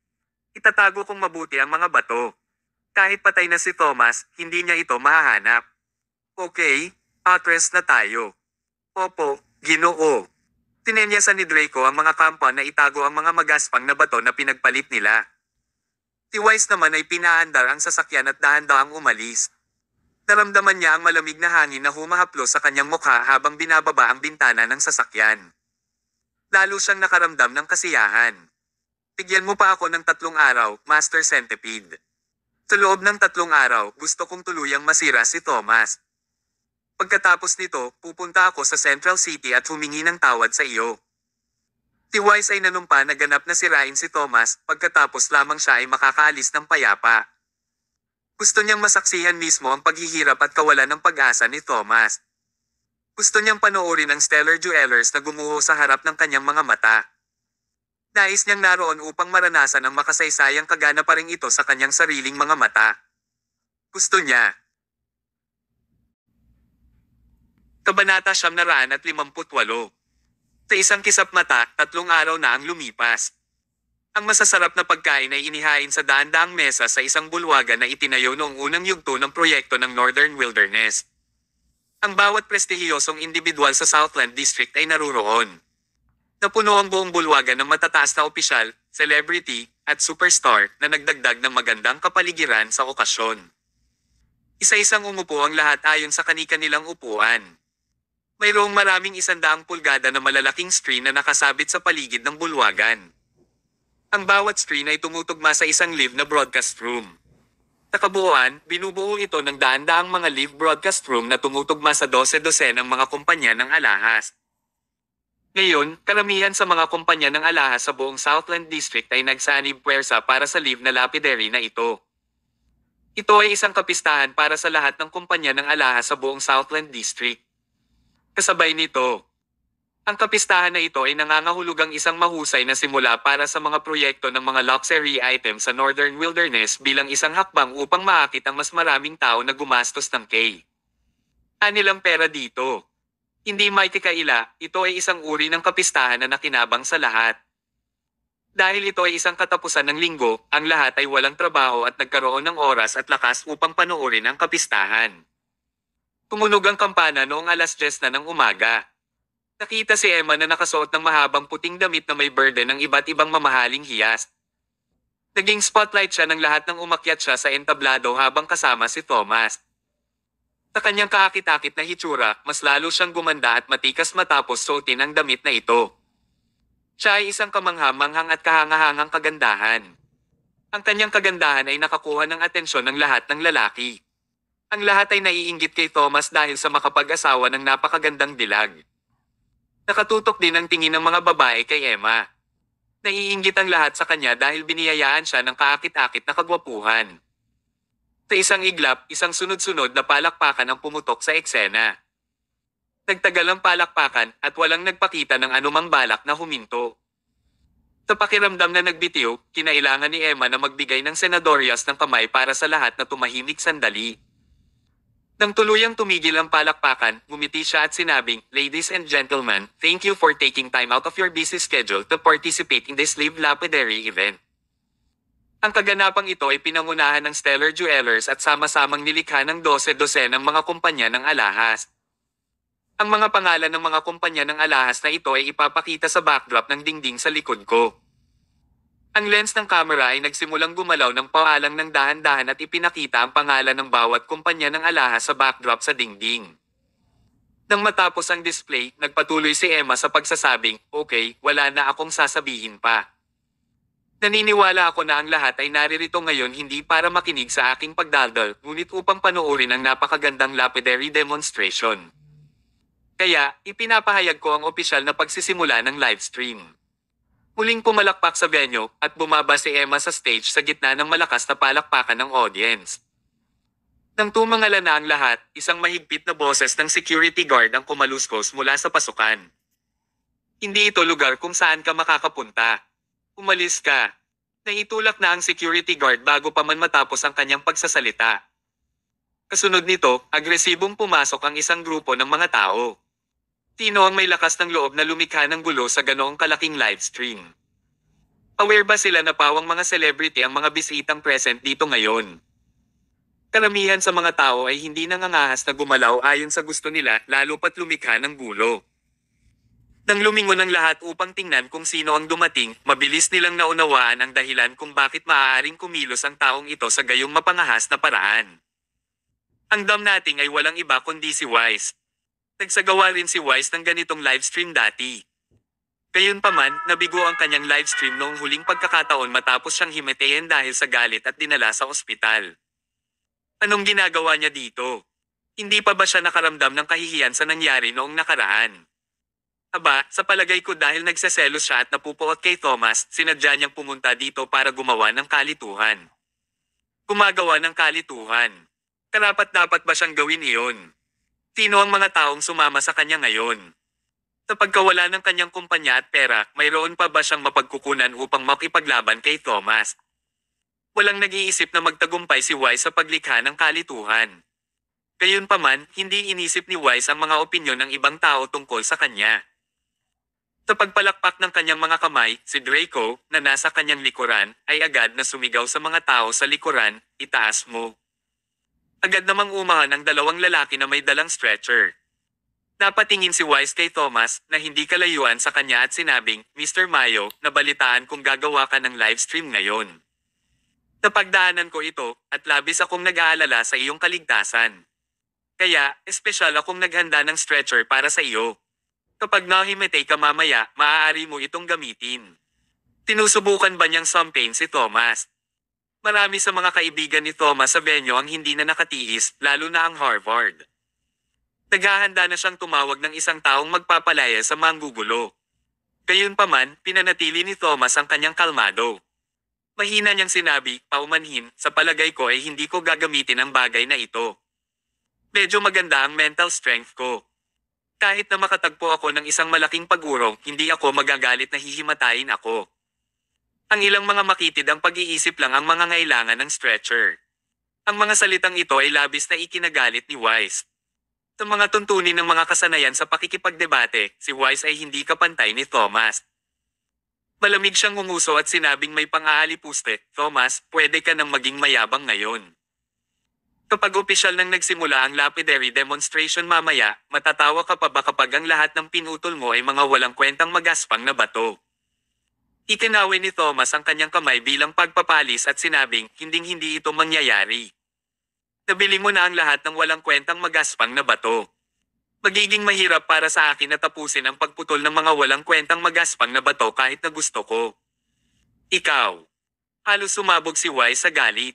Itatago kong mabuti ang mga bato. Kahit patay na si Thomas, hindi niya ito mahahanap. Okay, atras na tayo. Opo, Ginoo. Tinenyasan ni Draco ang mga kampa na itago ang mga magaspang na bato na pinagpalit nila. Si Wise naman ay pinaandar ang sasakyan at dahan-dahang umalis. Naramdaman niya ang malamig na hangin na humahaplos sa kanyang mukha habang binababa ang bintana ng sasakyan. Lalo siyang nakaramdam ng kasiyahan. Bigyan mo pa ako ng 3 araw, Master Centipede. Sa loob ng 3 araw, gusto kong tuluyang masira si Thomas. Pagkatapos nito, pupunta ako sa Central City at humingi ng tawad sa iyo. Si Wise ay nanumpa na ganap na sirain si Thomas, pagkatapos lamang siya ay makakaalis ng payapa. Gusto niyang masaksihan mismo ang paghihirap at kawalan ng pag-asa ni Thomas. Gusto niyang panoorin ang Stellar Jewelers na gumuho sa harap ng kanyang mga mata. Nais niyang naroon upang maranasan ang makasaysayang kagana pa rin ito sa kanyang sariling mga mata. Gusto niya. Kabanata 958. Sa isang kisap mata, 3 araw na ang lumipas. Ang masasarap na pagkain ay inihain sa daan-daang mesa sa isang bulwagan na itinayo noong unang yugto ng proyekto ng Northern Wilderness. Ang bawat prestihiyosong individual sa Southland District ay naruroon. Napuno ang buong bulwagan ng matataas na opisyal, celebrity, at superstar na nagdagdag ng magandang kapaligiran sa okasyon. Isa-isang umupo ang lahat ayon sa kani-kanilang upuan. Mayroong maraming 100 pulgada na malalaking screen na nakasabit sa paligid ng bulwagan. Ang bawat screen ay tumutugma sa isang live na broadcast room. Sa kabuuan, binubuo ito ng daan-daang mga live broadcast room na tumutugma sa 12-12 ng mga kumpanya ng alahas. Ngayon, karamihan sa mga kumpanya ng alahas sa buong Southland District ay nagsanib puwersa para sa live na lapidary na ito. Ito ay isang kapistahan para sa lahat ng kumpanya ng alahas sa buong Southland District. Kasabay nito, ang kapistahan na ito ay nangangahulugang isang mahusay na simula para sa mga proyekto ng mga luxury items sa Northern Wilderness bilang isang hakbang upang maakit ang mas maraming tao na gumastos ng K. Anilang pera dito. Hindi may kaila, ito ay isang uri ng kapistahan na nakinabang sa lahat. Dahil ito ay isang katapusan ng linggo, ang lahat ay walang trabaho at nagkaroon ng oras at lakas upang panoorin ang kapistahan. Tumunog ang kampana noong 10:00 na ng umaga. Nakita si Emma na nakasuot ng mahabang puting damit na may burden ng iba't ibang mamahaling hiyas. Naging spotlight siya ng lahat ng umakyat siya sa entablado habang kasama si Thomas. Sa kanyang kaakit-akit na hitsura, mas lalo siyang gumanda at matikas matapos suotin ang damit na ito. Siya ay isang kamangha-manghang at kahangahangang kagandahan. Ang kanyang kagandahan ay nakakuha ng atensyon ng lahat ng lalaki. Ang lahat ay naiinggit kay Thomas dahil sa makapag-asawa ng napakagandang dilag. Nakatutok din ang tingin ng mga babae kay Emma. Naiinggit ang lahat sa kanya dahil biniyayaan siya ng kaakit-akit na kagwapuhan. Sa isang iglap, isang sunod-sunod na palakpakan ang pumutok sa eksena. Nagtagal ang palakpakan at walang nagpakita ng anumang balak na huminto. Sa pakiramdam na nagbitiw, kinailangan ni Emma na magbigay ng senadoryas ng kamay para sa lahat na tumahimik sandali. Nang tuluyang tumigil ang palakpakan, ngumiti siya at sinabing, "Ladies and gentlemen, thank you for taking time out of your busy schedule to participate in this live lapidary event." Ang kaganapang ito ay pinangunahan ng Stellar Jewelers at sama-samang nilikha ng 12-12 ng mga kumpanya ng alahas. Ang mga pangalan ng mga kumpanya ng alahas na ito ay ipapakita sa backdrop ng dingding sa likod ko. Ang lens ng camera ay nagsimulang gumalaw ng paalang ng dahan-dahan at ipinakita ang pangalan ng bawat kumpanya ng alahas sa backdrop sa dingding. Nang matapos ang display, nagpatuloy si Emma sa pagsasabing, okay, wala na akong sasabihin pa. Naniniwala ako na ang lahat ay naririto ngayon hindi para makinig sa aking pagdaldal, ngunit upang panoorin ang napakagandang lapidary demonstration. Kaya, ipinapahayag ko ang opisyal na pagsisimula ng livestream. Muling pumalakpak sa venue, at bumaba si Emma sa stage sa gitna ng malakas na palakpakan ng audience. Nang tumangala na ang lahat, isang mahigpit na boses ng security guard ang kumaluskos mula sa pasukan. Hindi ito lugar kung saan ka makakapunta. Umalis ka. Naitulak na ang security guard bago pa man matapos ang kanyang pagsasalita. Kasunod nito, agresibong pumasok ang isang grupo ng mga tao. Sino ang may lakas ng loob na lumikha ng gulo sa ganoong kalaking livestream? Aware ba sila na pawang mga celebrity ang mga bisitang present dito ngayon? Karamihan sa mga tao ay hindi nangangahas na gumalaw ayon sa gusto nila, lalo pat lumikha ng gulo. Nang lumingon ang lahat upang tingnan kung sino ang dumating, mabilis nilang naunawaan ang dahilan kung bakit maaaring kumilos ang taong ito sa gayong mapangahas na paraan. Ang nating ay walang iba kundi si Wise. Nagsagawa rin si Wise ng ganitong livestream dati. Gayunpaman, nabigo ang kanyang livestream noong huling pagkakataon matapos siyang himatayin dahil sa galit at dinala sa ospital. Anong ginagawa niya dito? Hindi pa ba siya nakaramdam ng kahihiyan sa nangyari noong nakaraan? Aba, sa palagay ko dahil nagseselos siya at napupuot kay Thomas, sinadya niyang pumunta dito para gumawa ng kalituhan. Gumagawa ng kalituhan. Karapat-dapat ba siyang gawin iyon? Sino ang mga taong sumama sa kanya ngayon? Sa pagkawala ng kanyang kumpanya at pera, mayroon pa ba siyang mapagkukunan upang makipaglaban kay Thomas? Walang nag-iisip na magtagumpay si Wise sa paglikha ng kalituhan. Gayunpaman, hindi inisip ni Wise ang mga opinyon ng ibang tao tungkol sa kanya. Sa pagpalakpak ng kanyang mga kamay, si Draco, na nasa kanyang likuran, ay agad na sumigaw sa mga tao sa likuran, itaas mo. Agad namang umahan ang dalawang lalaki na may dalang stretcher. Napatingin si Wise kay Thomas na hindi kalayuan sa kanya at sinabing, Mr. Mayo, nabalitaan kong gagawa ka ng livestream ngayon. Napagdaanan ko ito, at labis akong nag-aalala sa iyong kaligtasan. Kaya, espesyal akong naghanda ng stretcher para sa iyo. Kapag nahimatay ka mamaya, maaari mo itong gamitin. Tinusubukan ba niyang champagne si Thomas? Marami sa mga kaibigan ni Thomas sa venue ang hindi na nakatiis, lalo na ang Harvard. Naghahanda na siyang tumawag ng isang taong magpapalaya sa manggugulo. Gayunpaman, pinanatili ni Thomas ang kanyang kalmado. Mahina niyang sinabi, paumanhin, sa palagay ko ay hindi ko gagamitin ang bagay na ito. Medyo maganda ang mental strength ko. Kahit na makatagpo ako ng isang malaking pag-urong, hindi ako magagalit na hihimatayin ako. Ang ilang mga makitid ang pag-iisip lang ang mga ngailangan ng stretcher. Ang mga salitang ito ay labis na ikinagalit ni Wise. Sa mga tuntunin ng mga kasanayan sa pakikipagdebate, si Wise ay hindi kapantay ni Thomas. Malamig siyang nguguso at sinabing may pang-aalipuste, Thomas, pwede ka nang maging mayabang ngayon. Kapag opisyal nang nagsimula ang lapidary demonstration mamaya, matatawa ka pa ba kapag ang lahat ng pinutol mo ay mga walang kwentang magaspang na bato? Itinawin ni Thomas ang kanyang kamay bilang pagpapalis at sinabing, hinding-hindi ito mangyayari. Nabili mo na ang lahat ng walang kwentang magaspang na bato. Magiging mahirap para sa akin na tapusin ang pagputol ng mga walang kwentang magaspang na bato kahit na gusto ko. Ikaw. Halos sumabog si Wise sa galit.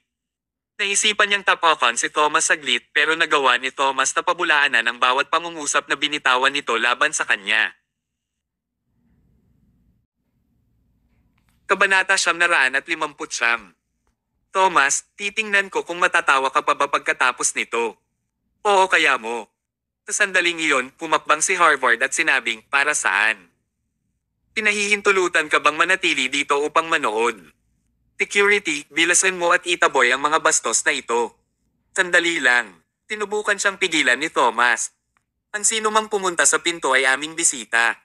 Naisipan niyang tapakan si Thomas saglit pero nagawa ni Thomas na pabulaanan ang bawat pangungusap na binitawan nito laban sa kanya. Kabanata 959. Thomas, titingnan ko kung matatawa ka pa ba pagkatapos nito. Oo kaya mo. Sa sandaling iyon, pumakbang si Harvard at sinabing, para saan? Pinahihintulutan ka bang manatili dito upang manood? Security, bilasan mo at itaboy ang mga bastos na ito. Sandali lang. Tinubukan siyang pigilan ni Thomas. Ang sino mang pumunta sa pinto ay aming bisita.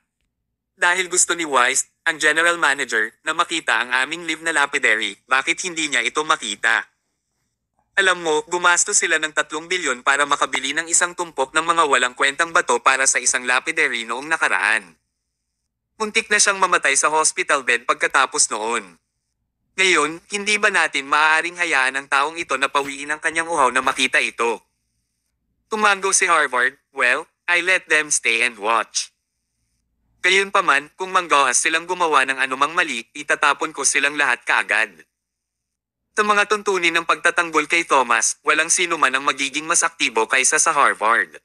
Dahil gusto ni Wise, ang general manager, na makita ang aming live na lapidary, bakit hindi niya ito makita? Alam mo, gumastos sila ng 3 bilyon para makabili ng isang tumpok ng mga walang kwentang bato para sa isang lapidary noong nakaraan. Muntik na siyang mamatay sa hospital bed pagkatapos noon. Ngayon, hindi ba natin maaaring hayaan ang taong ito na pawiin ang kanyang uhaw na makita ito? Tumango si Harvard, well, I let them stay and watch. Gayunpaman, kung manggahas silang gumawa ng anumang mali, itatapon ko silang lahat kaagad. Sa mga tuntunin ng pagtatanggol kay Thomas, walang sino man ang magiging mas aktibo kaysa sa Harvard.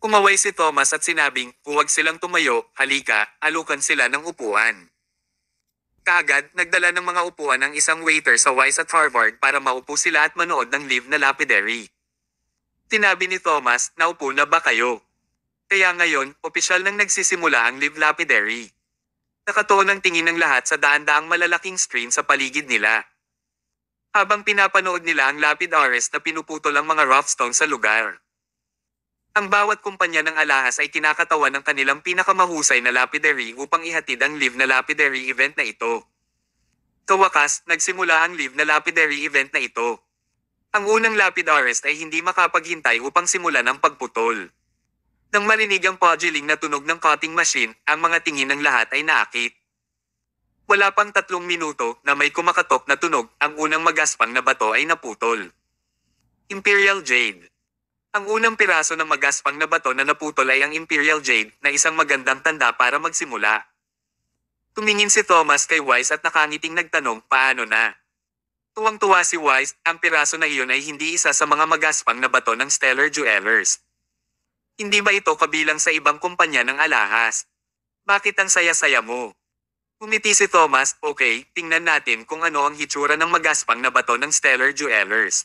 Kumaway si Thomas at sinabing, huwag silang tumayo, halika, alukan sila ng upuan. Kaagad, nagdala ng mga upuan ang isang waiter sa Wise at Harvard para maupo sila at manood ng live na lapidary. Tinabi ni Thomas, naupo na ba kayo? Kaya ngayon, opisyal nang nagsisimula ang live lapidary. Nakatuon ang tingin ng lahat sa daan-daang malalaking screen sa paligid nila. Habang pinapanood nila ang lapid arrest na pinuputol ang mga rough stone sa lugar. Ang bawat kumpanya ng alahas ay kinakatawan ng kanilang pinakamahusay na lapidary upang ihatid ang live na lapidary event na ito. Sa wakas, nagsimula ang live na lapidary event na ito. Ang unang lapid arrest ay hindi makapaghintay upang simulan ang pagputol. Nang marinig ang pugiling na tunog ng cutting machine, ang mga tingin ng lahat ay naakit. Wala pang 3 minuto na may kumakatok na tunog, ang unang magaspang na bato ay naputol. Imperial Jade. Ang unang piraso ng magaspang na bato na naputol ay ang Imperial Jade, na isang magandang tanda para magsimula. Tumingin si Thomas kay Wise at nakangiting nagtanong, paano na? Tuwang-tuwa si Wise, ang piraso na iyon ay hindi isa sa mga magaspang na bato ng Stellar Jewelers. Hindi ba ito kabilang sa ibang kumpanya ng alahas? Bakit ang saya-saya mo? Umiti si Thomas, okay, tingnan natin kung ano ang hitsura ng magaspang na bato ng Stellar Jewelers.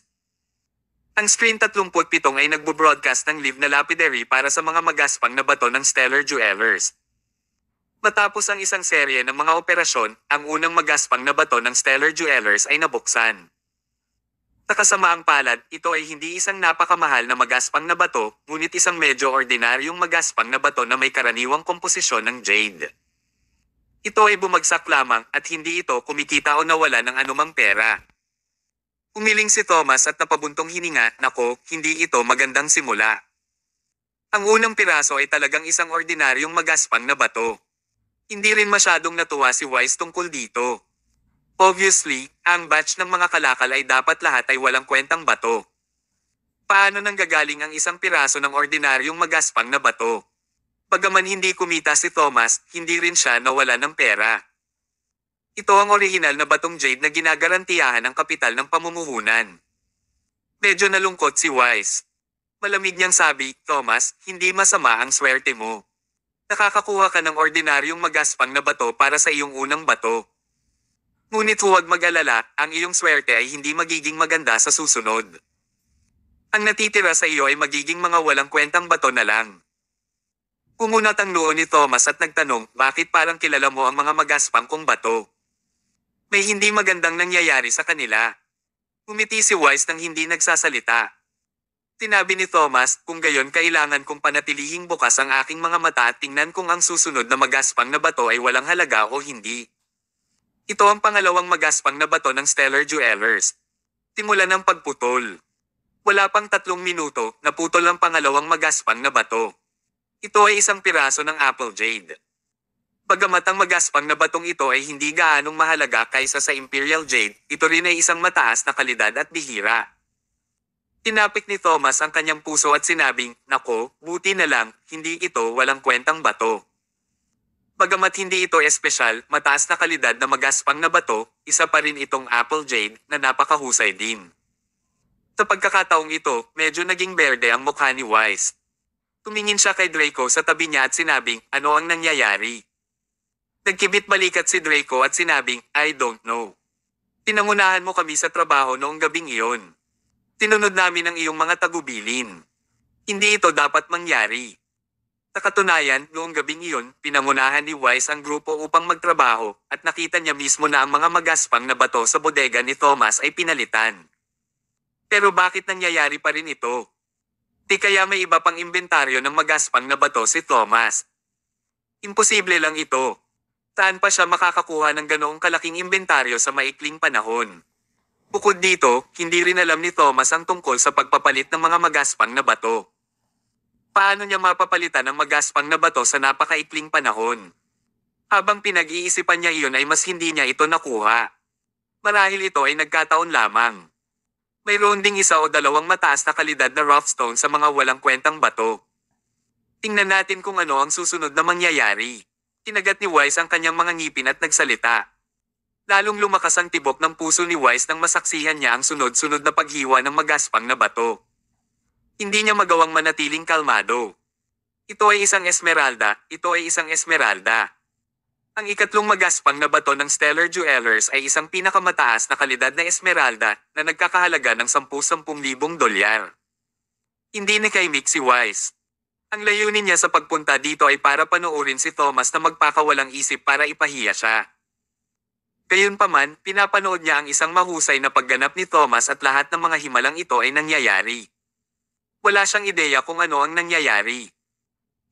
Ang Screen 37 ay nagbo-broadcast ng live na lapidary para sa mga magaspang na bato ng Stellar Jewelers. Matapos ang isang serye ng mga operasyon, ang unang magaspang na bato ng Stellar Jewelers ay nabuksan. Sa kasamaang palad, ito ay hindi isang napakamahal na magaspang na bato, ngunit isang medyo ordinaryong magaspang na bato na may karaniwang komposisyon ng jade. Ito ay bumagsak lamang at hindi ito kumikita o nawala ng anumang pera. Umiling si Thomas at napabuntong hininga, nako, hindi ito magandang simula. Ang unang piraso ay talagang isang ordinaryong magaspang na bato. Hindi rin masyadong natuwa si Wise tungkol dito. Obviously, ang batch ng mga kalakal ay dapat lahat ay walang kwentang bato. Paano nanggagaling ang isang piraso ng ordinaryong magaspang na bato? Bagaman hindi kumita si Thomas, hindi rin siya nawala ng pera. Ito ang orihinal na batong jade na ginagarantiyahan ng kapital ng pamumuhunan. Medyo nalungkot si Wise. Malamig niyang sabi, Thomas, hindi masama ang swerte mo. Nakakakuha ka ng ordinaryong magaspang na bato para sa iyong unang bato. Ngunit huwag mag-alala, ang iyong swerte ay hindi magiging maganda sa susunod. Ang natitira sa iyo ay magiging mga walang kwentang bato na lang. Kumunat ang noo ni Thomas at nagtanong, bakit parang kilala mo ang mga magaspang kong bato? May hindi magandang nangyayari sa kanila. Umiti si Wise nang hindi nagsasalita. Tinabi ni Thomas, kung gayon kailangan kong panatilihing bukas ang aking mga mata at tingnan kung ang susunod na magaspang na bato ay walang halaga o hindi. Ito ang pangalawang magaspang na bato ng Stellar Jewelers. Simulan ng pagputol. Wala pang 3 minuto, naputol ang pangalawang magaspang na bato. Ito ay isang piraso ng Apple Jade. Bagamat ang magaspang na batong ito ay hindi gaanong mahalaga kaysa sa Imperial Jade, ito rin ay isang mataas na kalidad at bihira. Tinapik ni Thomas ang kanyang puso at sinabing, nako, buti na lang, hindi ito walang kwentang bato. Bagamat hindi ito espesyal, mataas na kalidad na magaspang na bato, isa pa rin itong Apple Jade na napakahusay din. Sa pagkakataong ito, medyo naging berde ang mukha ni Wise. Tumingin siya kay Draco sa tabi niya at sinabing, ano ang nangyayari? Nagkibit balikat si Draco at sinabing, I don't know. Pinangunahan mo kami sa trabaho noong gabing iyon. Tinunod namin ang iyong mga tagubilin. Hindi ito dapat mangyari. Sa katunayan, noong gabing iyon, pinangunahan ni Wise ang grupo upang magtrabaho at nakita niya mismo na ang mga magaspang na bato sa bodega ni Thomas ay pinalitan. Pero bakit nangyayari pa rin ito? Di kaya may iba pang inventaryo ng magaspang na bato si Thomas? Imposible lang ito. Saan pa siya makakakuha ng ganoong kalaking inventaryo sa maikling panahon? Bukod dito, hindi rin alam ni Thomas ang tungkol sa pagpapalit ng mga magaspang na bato. Paano niya mapapalitan ang magaspang na bato sa napakaikling panahon? Habang pinag-iisipan niya iyon ay mas hindi niya ito nakuha. Marahil ito ay nagkataon lamang. Mayroon ding 1 o 2 mataas na kalidad na rough stone sa mga walang kwentang bato. Tingnan natin kung ano ang susunod na mangyayari. Kinagat ni Wise ang kanyang mga ngipin at nagsalita. Lalong lumakas ang tibok ng puso ni Wise nang masaksihan niya ang sunod-sunod na paghiwa ng magaspang na bato. Hindi niya magawang manatiling kalmado. Ito ay isang esmeralda, ito ay isang esmeralda. Ang ikatlong magaspang na bato ng Stellar Jewelers ay isang pinakamataas na kalidad na esmeralda na nagkakahalaga ng 10,000 dolyar. Hindi nakaimik si Wise. Ang layunin niya sa pagpunta dito ay para panoorin si Thomas na magpakawalang isip para ipahiya siya. Gayunpaman, pinapanood niya ang isang mahusay na pagganap ni Thomas at lahat ng mga himalang ito ay nangyayari. Wala siyang ideya kung ano ang nangyayari.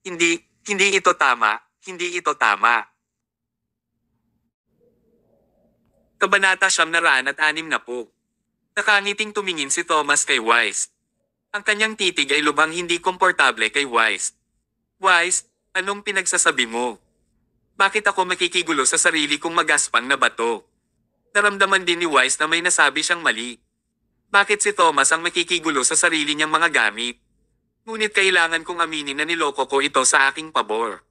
Hindi ito tama, hindi ito tama. Kabanata 906. Nakangiting tumingin si Thomas kay Wise. Ang kanyang titig ay lubhang hindi komportable kay Wise. Wise, anong pinagsasabi mo? Bakit ako makikigulo sa sarili kong magaspang na bato? Naramdaman din ni Wise na may nasabi siyang mali. Bakit si Thomas ang makikigulo sa sarili niyang mga gamit? Ngunit kailangan kong aminin na niloko ko ito sa aking pabor.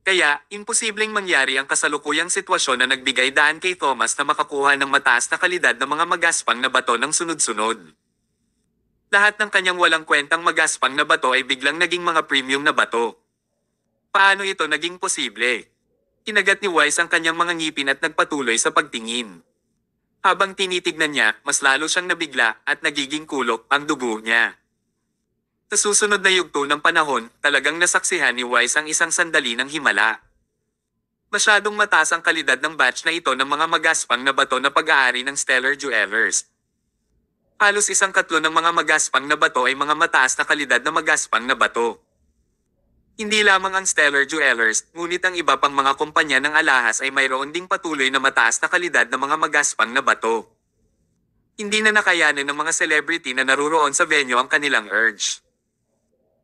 Kaya, imposibleng mangyari ang kasalukuyang sitwasyon na nagbigay daan kay Thomas na makakuha ng mataas na kalidad na mga magaspang na bato ng sunod-sunod. Lahat ng kanyang walang kwentang magaspang na bato ay biglang naging mga premium na bato. Paano ito naging posible? Kinagat ni Wise ang kanyang mga ngipin at nagpatuloy sa pagtingin. Habang tinitignan niya, mas lalo siyang nabigla at nagiging kulok ang dugo niya. Sa susunod na yugto ng panahon, talagang nasaksihan ni Wise ang isang sandali ng himala. Masyadong mataas ang kalidad ng batch na ito ng mga magaspang na bato na pag-aari ng Stellar Jewelers. Halos 1/3 ng mga magaspang na bato ay mga mataas na kalidad na magaspang na bato. Hindi lamang ang Stellar Jewelers, ngunit ang iba pang mga kumpanya ng alahas ay mayroon ding patuloy na mataas na kalidad na mga magaspang na bato. Hindi na nakayanan ng mga celebrity na naruroon sa venue ang kanilang urge.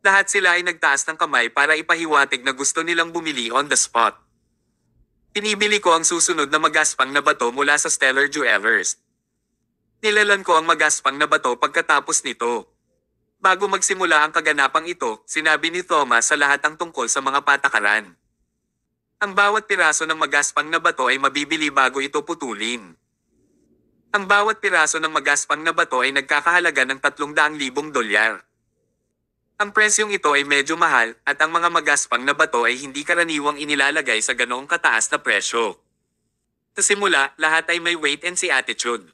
Lahat sila ay nagtaas ng kamay para ipahiwatig na gusto nilang bumili on the spot. Pinibili ko ang susunod na magaspang na bato mula sa Stellar Jewelers. Nilalan ko ang magaspang na bato pagkatapos nito. Bago magsimula ang kaganapang ito, sinabi ni Thomas sa lahat ang tungkol sa mga patakaran. Ang bawat piraso ng magaspang na bato ay mabibili bago ito putulin. Ang bawat piraso ng magaspang na bato ay nagkakahalaga ng 300,000 dolyar. Ang presyong ito ay medyo mahal at ang mga magaspang na bato ay hindi karaniwang inilalagay sa ganoong kataas na presyo. Sa simula, lahat ay may wait and see attitude.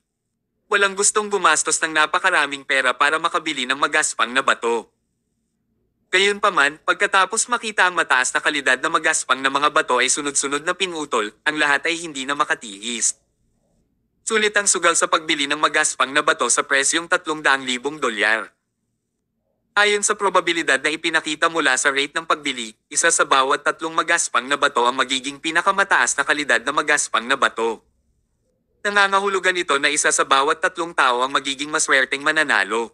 Walang gustong gumastos ng napakaraming pera para makabili ng magaspang na bato. Gayunpaman, pagkatapos makita ang mataas na kalidad na magaspang na mga bato ay sunod-sunod na pinutol, ang lahat ay hindi na makatiis. Sulit ang sugal sa pagbili ng magaspang na bato sa presyong 300,000 dolyar. Ayon sa probabilidad na ipinakita mula sa rate ng pagbili, isa sa bawat 3 magaspang na bato ang magiging pinakamataas na kalidad na magaspang na bato. Nangangahulugan ito na isa sa bawat 3 tao ang magiging maswerteng mananalo.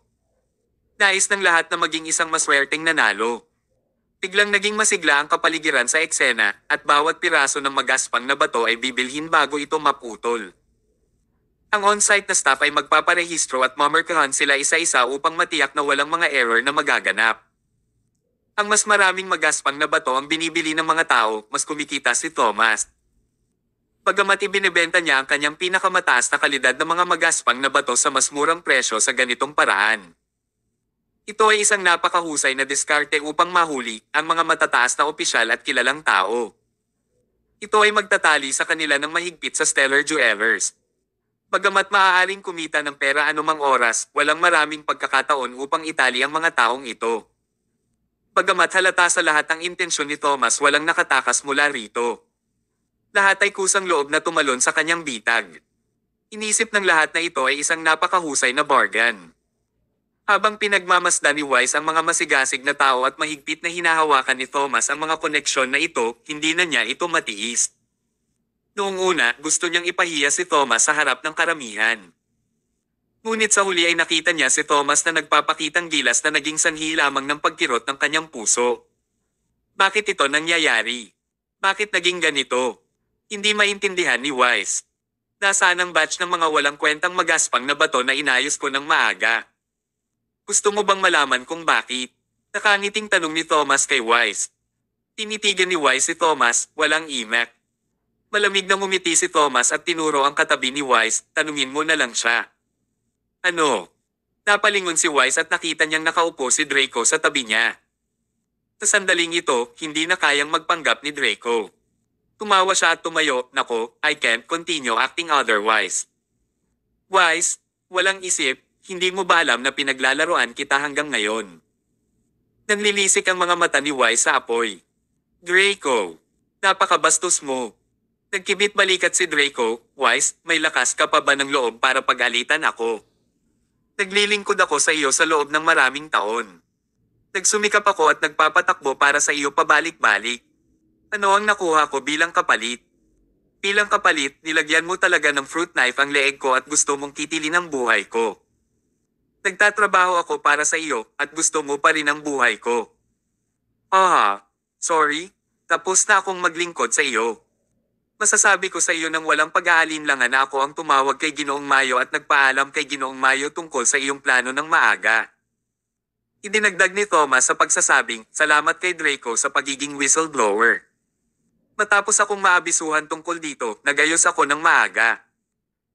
Nais ng lahat na maging isang maswerteng nanalo. Biglang naging masigla ang kapaligiran sa eksena, at bawat piraso ng magaspang na bato ay bibilhin bago ito maputol. Ang on-site na staff ay magpaparehistro at mamarkahan sila isa-isa upang matiyak na walang mga error na magaganap. Ang mas maraming magaspang na bato ang binibili ng mga tao, mas kumikita si Thomas. Bagamat ibinebenta niya ang kanyang pinakamataas na kalidad ng mga magaspang na bato sa mas murang presyo sa ganitong paraan. Ito ay isang napakahusay na diskarte upang mahuli ang mga matataas na opisyal at kilalang tao. Ito ay magtatali sa kanila ng mahigpit sa Stellar Jewelers. Bagamat maaaring kumita ng pera anumang oras, walang maraming pagkakataon upang itali ang mga taong ito. Bagamat halata sa lahat ang intensyon ni Thomas, walang nakatakas mula rito. Lahat ay kusang loob na tumalon sa kanyang bitag. Inisip ng lahat na ito ay isang napakahusay na bargain. Habang pinagmamasdan ni Wise ang mga masigasig na tao at mahigpit na hinahawakan ni Thomas ang mga koneksyon na ito, hindi na niya ito matiis. Noong una, gusto niyang ipahiya si Thomas sa harap ng karamihan. Ngunit sa huli ay nakita niya si Thomas na nagpapakitang gilas na naging sanhi lamang ng pagkirot ng kanyang puso. Bakit ito nangyayari? Bakit naging ganito? Hindi maintindihan ni Wise. Nasaan ang batch ng mga walang kwentang magaspang na bato na inayos ko ng maaga? Gusto mo bang malaman kung bakit? Nakangiting tanong ni Thomas kay Wise. Tinitigan ni Wise si Thomas, walang imek. Malamig na ngumiti si Thomas at tinuro ang katabi ni Wise, tanungin mo na lang siya. Ano? Napalingon si Wise at nakita niyang nakaupo si Draco sa tabi niya. Sa sandaling ito, hindi na kayang magpanggap ni Draco. Tumawa siya at tumayo, nako, I can't continue acting otherwise. Wise, walang isip, hindi mo ba alam na pinaglalaroan kita hanggang ngayon? Nanlilisik ang mga mata ni Wise sa apoy. Draco, napakabastos mo. Nagkibit balikat si Draco, Wise, may lakas ka pa ba ng loob para pag-alitan ako? Naglilingkod ako sa iyo sa loob ng maraming taon. Nagsumikap ako at nagpapatakbo para sa iyo pabalik-balik. Ano ang nakuha ko bilang kapalit? Bilang kapalit, nilagyan mo talaga ng fruit knife ang leeg ko at gusto mong kitilin ang buhay ko. Nagtatrabaho ako para sa iyo at gusto mo pa rin ang buhay ko. Sorry, tapos na akong maglingkod sa iyo. Masasabi ko sa iyo nang walang pag-aalinlangan na ako ang tumawag kay Ginoong Mayo at nagpaalam kay Ginoong Mayo tungkol sa iyong plano ng maaga. Idinagdag ni Thomas sa pagsasabing, salamat kay Draco sa pagiging whistleblower. Matapos akong maabisuhan tungkol dito, nagayos ako ng maaga.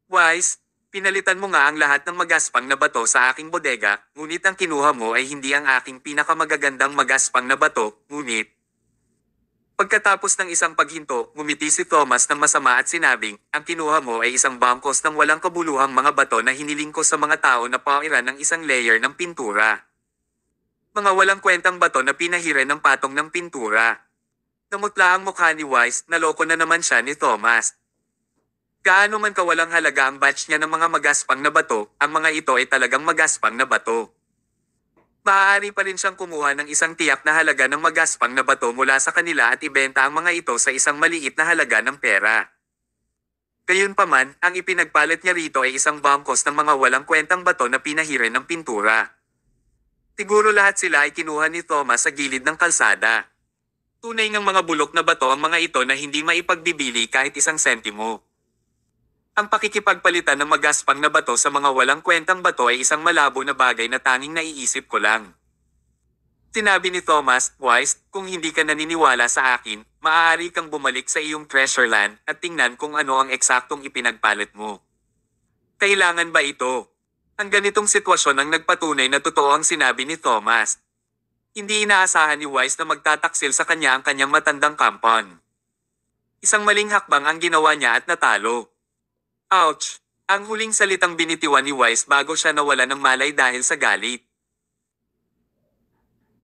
Wise, pinalitan mo nga ang lahat ng magaspang na bato sa aking bodega, ngunit ang kinuha mo ay hindi ang aking pinakamagagandang magaspang na bato, ngunit. Pagkatapos ng isang paghinto, ngumiti si Thomas ng masama at sinabing, ang kinuha mo ay isang bangkos ng walang kabuluhang mga bato na hiniling ko sa mga tao na pauiran ng isang layer ng pintura. Mga walang kwentang bato na pinahiran ng patong ng pintura. Namutla ang mukha ni Wise, naloko na naman siya ni Thomas. Gaano man kawalang halaga ang batch niya ng mga magaspang na bato, ang mga ito ay talagang magaspang na bato. Maaari pa rin siyang kumuha ng isang tiyak na halaga ng magaspang na bato mula sa kanila at ibenta ang mga ito sa isang maliit na halaga ng pera. Gayunpaman, ang ipinagpalit niya rito ay isang bangkos ng mga walang kwentang bato na pinahiran ng pintura. Siguro lahat sila ay kinuha ni Thomas sa gilid ng kalsada. Tunay ngang mga bulok na bato ang mga ito na hindi maipagbibili kahit isang sentimo. Ang pakikipagpalitan ng magaspang na bato sa mga walang kwentang bato ay isang malabo na bagay na tanging naiisip ko lang. Sinabi ni Thomas, Wise, kung hindi ka naniniwala sa akin, maaari kang bumalik sa iyong treasure land at tingnan kung ano ang eksaktong ipinagpalit mo. Kailangan ba ito? Ang ganitong sitwasyon ang nagpatunay na totoo ang sinabi ni Thomas. Hindi inaasahan ni Wise na magtataksil sa kanya ang kanyang matandang kampon. Isang maling hakbang ang ginawa niya at natalo. Ouch! Ang huling salitang binitiwan ni Wise bago siya nawala ng malay dahil sa galit.